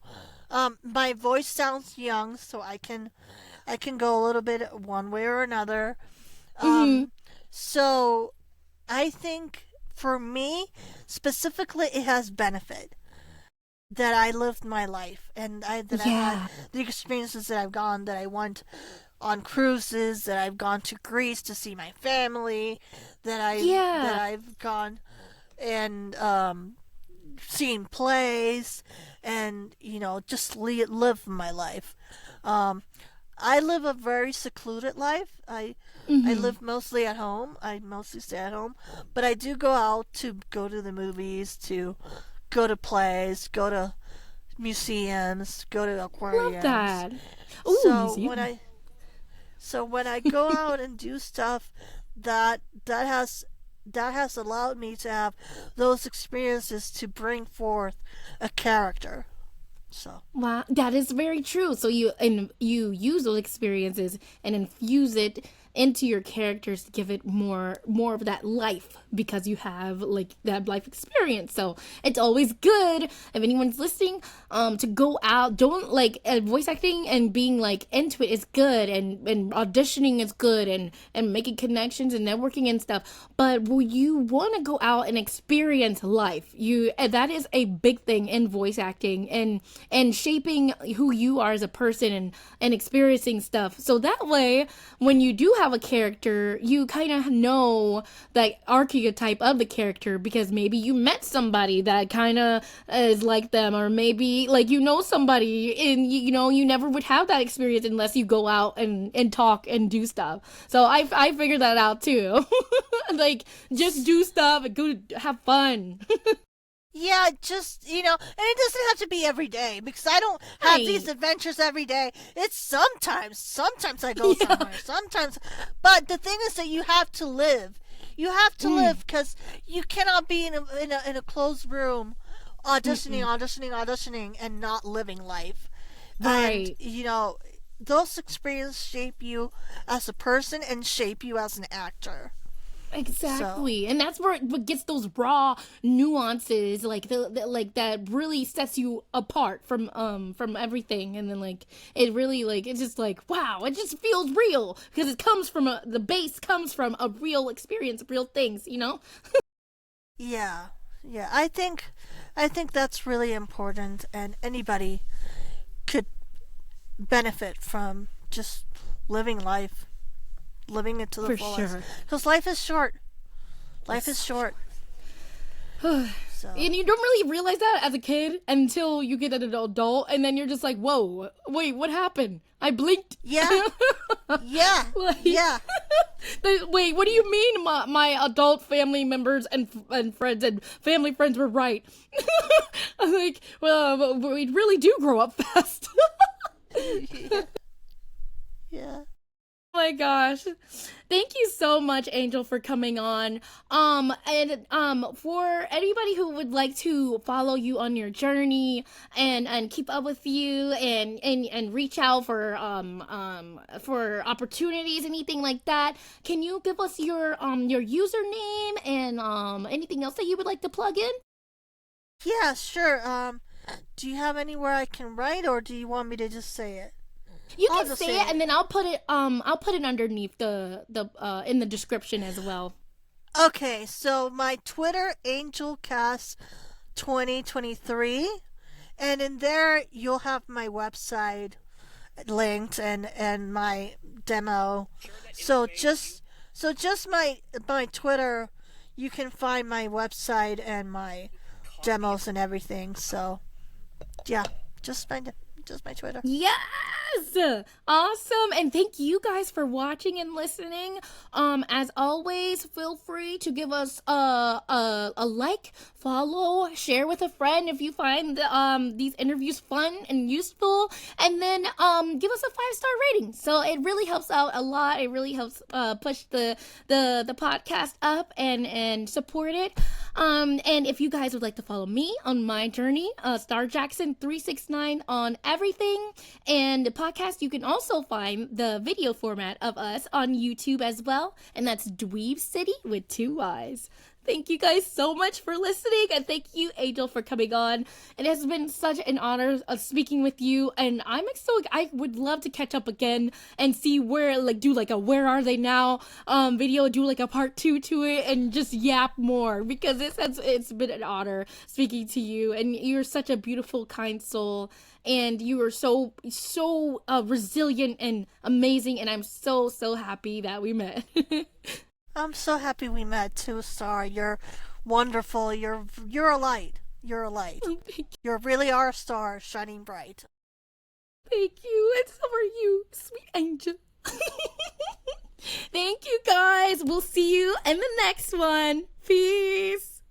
Speaker 2: My voice sounds young, so I can go a little bit one way or another.
Speaker 1: Mm-hmm.
Speaker 2: Um, so I think for me specifically, it has benefit that I lived my life and I've had
Speaker 1: Yeah.
Speaker 2: the experiences that I've gone, that I went on cruises, that I've gone to Greece to see my family, that
Speaker 1: Yeah.
Speaker 2: I've gone and seen plays, and just live my life. Um, I live a very secluded life. I
Speaker 1: Mm-hmm.
Speaker 2: live mostly at home. I mostly stay at home, but I do go out to go to the movies, to go to plays, go to museums, go to
Speaker 1: Love
Speaker 2: aquariums.
Speaker 1: that. Ooh,
Speaker 2: So when
Speaker 1: museum.
Speaker 2: I go out and do stuff that that has that has allowed me to have those experiences to bring forth a character. So
Speaker 1: Wow, that is very true. So you use those experiences and infuse it into your characters to give it more of that life because you have like that life experience. So it's always good if anyone's listening to go out. Don't like voice acting and being like into it is good, and auditioning is good, and making connections and networking and stuff. But will you want to go out and experience life? You and that is a big thing in voice acting, and shaping who you are as a person, and experiencing stuff. So that way, when you do have a character, you kind of know the archetype of the character because maybe you met somebody that kind of is like them, or maybe like somebody, and you never would have that experience unless you go out and talk and do stuff. So I figured that out too. Like just do stuff and go have fun.
Speaker 2: yeah, just and it doesn't have to be every day because I don't have
Speaker 1: Right.
Speaker 2: these adventures every day. It's sometimes I go
Speaker 1: Yeah.
Speaker 2: somewhere, sometimes. But the thing is that you have to live. You have to
Speaker 1: Mm.
Speaker 2: live because you cannot be in a closed room, auditioning,
Speaker 1: Mm-mm.
Speaker 2: auditioning, auditioning, and not living life. And
Speaker 1: Right.
Speaker 2: those experiences shape you as a person and shape you as an actor. So
Speaker 1: Exactly, and that's where what gets those raw nuances, like like that really sets you apart from everything, and then like it really like it's just like wow, it just feels real because it comes from the base comes from a real experience, real things.
Speaker 2: yeah, yeah. I think that's really important, and anybody could benefit from just living life, living it to the
Speaker 1: For
Speaker 2: fullest.
Speaker 1: sure.
Speaker 2: Because life is short. Life is
Speaker 1: It's
Speaker 2: short. So.
Speaker 1: And you don't really realize that as a kid until you get an adult, and then you're just like, whoa, wait, what happened? I blinked.
Speaker 2: Yeah. Yeah.
Speaker 1: Like,
Speaker 2: yeah.
Speaker 1: Wait, what do you mean my adult family members and friends and family friends were right? I'm like, well, we really do grow up fast.
Speaker 2: yeah. Yeah.
Speaker 1: Oh my gosh. Thank you so much, Angel, for coming on. And for anybody who would like to follow you on your journey and keep up with you and reach out for opportunities, anything like that, can you give us your username and anything else that you would like to plug in?
Speaker 2: Yeah, sure. Do you have anywhere I can write, or do you want me to just say it?
Speaker 1: You can say it, and then I'll put it underneath the in the description as well.
Speaker 2: Okay, so my Twitter, AngelCast2023, and in there you'll have my website linked and my demo. So just my Twitter, you can find my website and my demos and everything. So yeah, just my Twitter.
Speaker 1: Yes! Awesome! And thank you guys for watching and listening. As always, feel free to give us a like, follow, share with a friend if you find these interviews fun and useful, and then give us a 5-star rating. So it really helps out a lot. It really helps push the podcast up and support it. And if you guys would like to follow me on my journey, Star Jackson 369 on everything, and the podcast, you can also find the video format of us on YouTube as well, and that's Dweeb City with 2 Y's. Thank you guys so much for listening, and thank you, Angel, for coming on. It has been such an honor speaking with you, and I would love to catch up again and see do a Where Are They Now video, do like a part 2 to it, and just yap more, because it's been an honor speaking to you, and you're such a beautiful, kind soul, and you are so resilient and amazing, and I'm so happy that we met.
Speaker 2: I'm so happy we met too, Star. You're wonderful. You're a light. You're a light. You really are a star shining bright.
Speaker 1: Thank you, and so are you, sweet angel. Thank you, guys. We'll see you in the next one. Peace.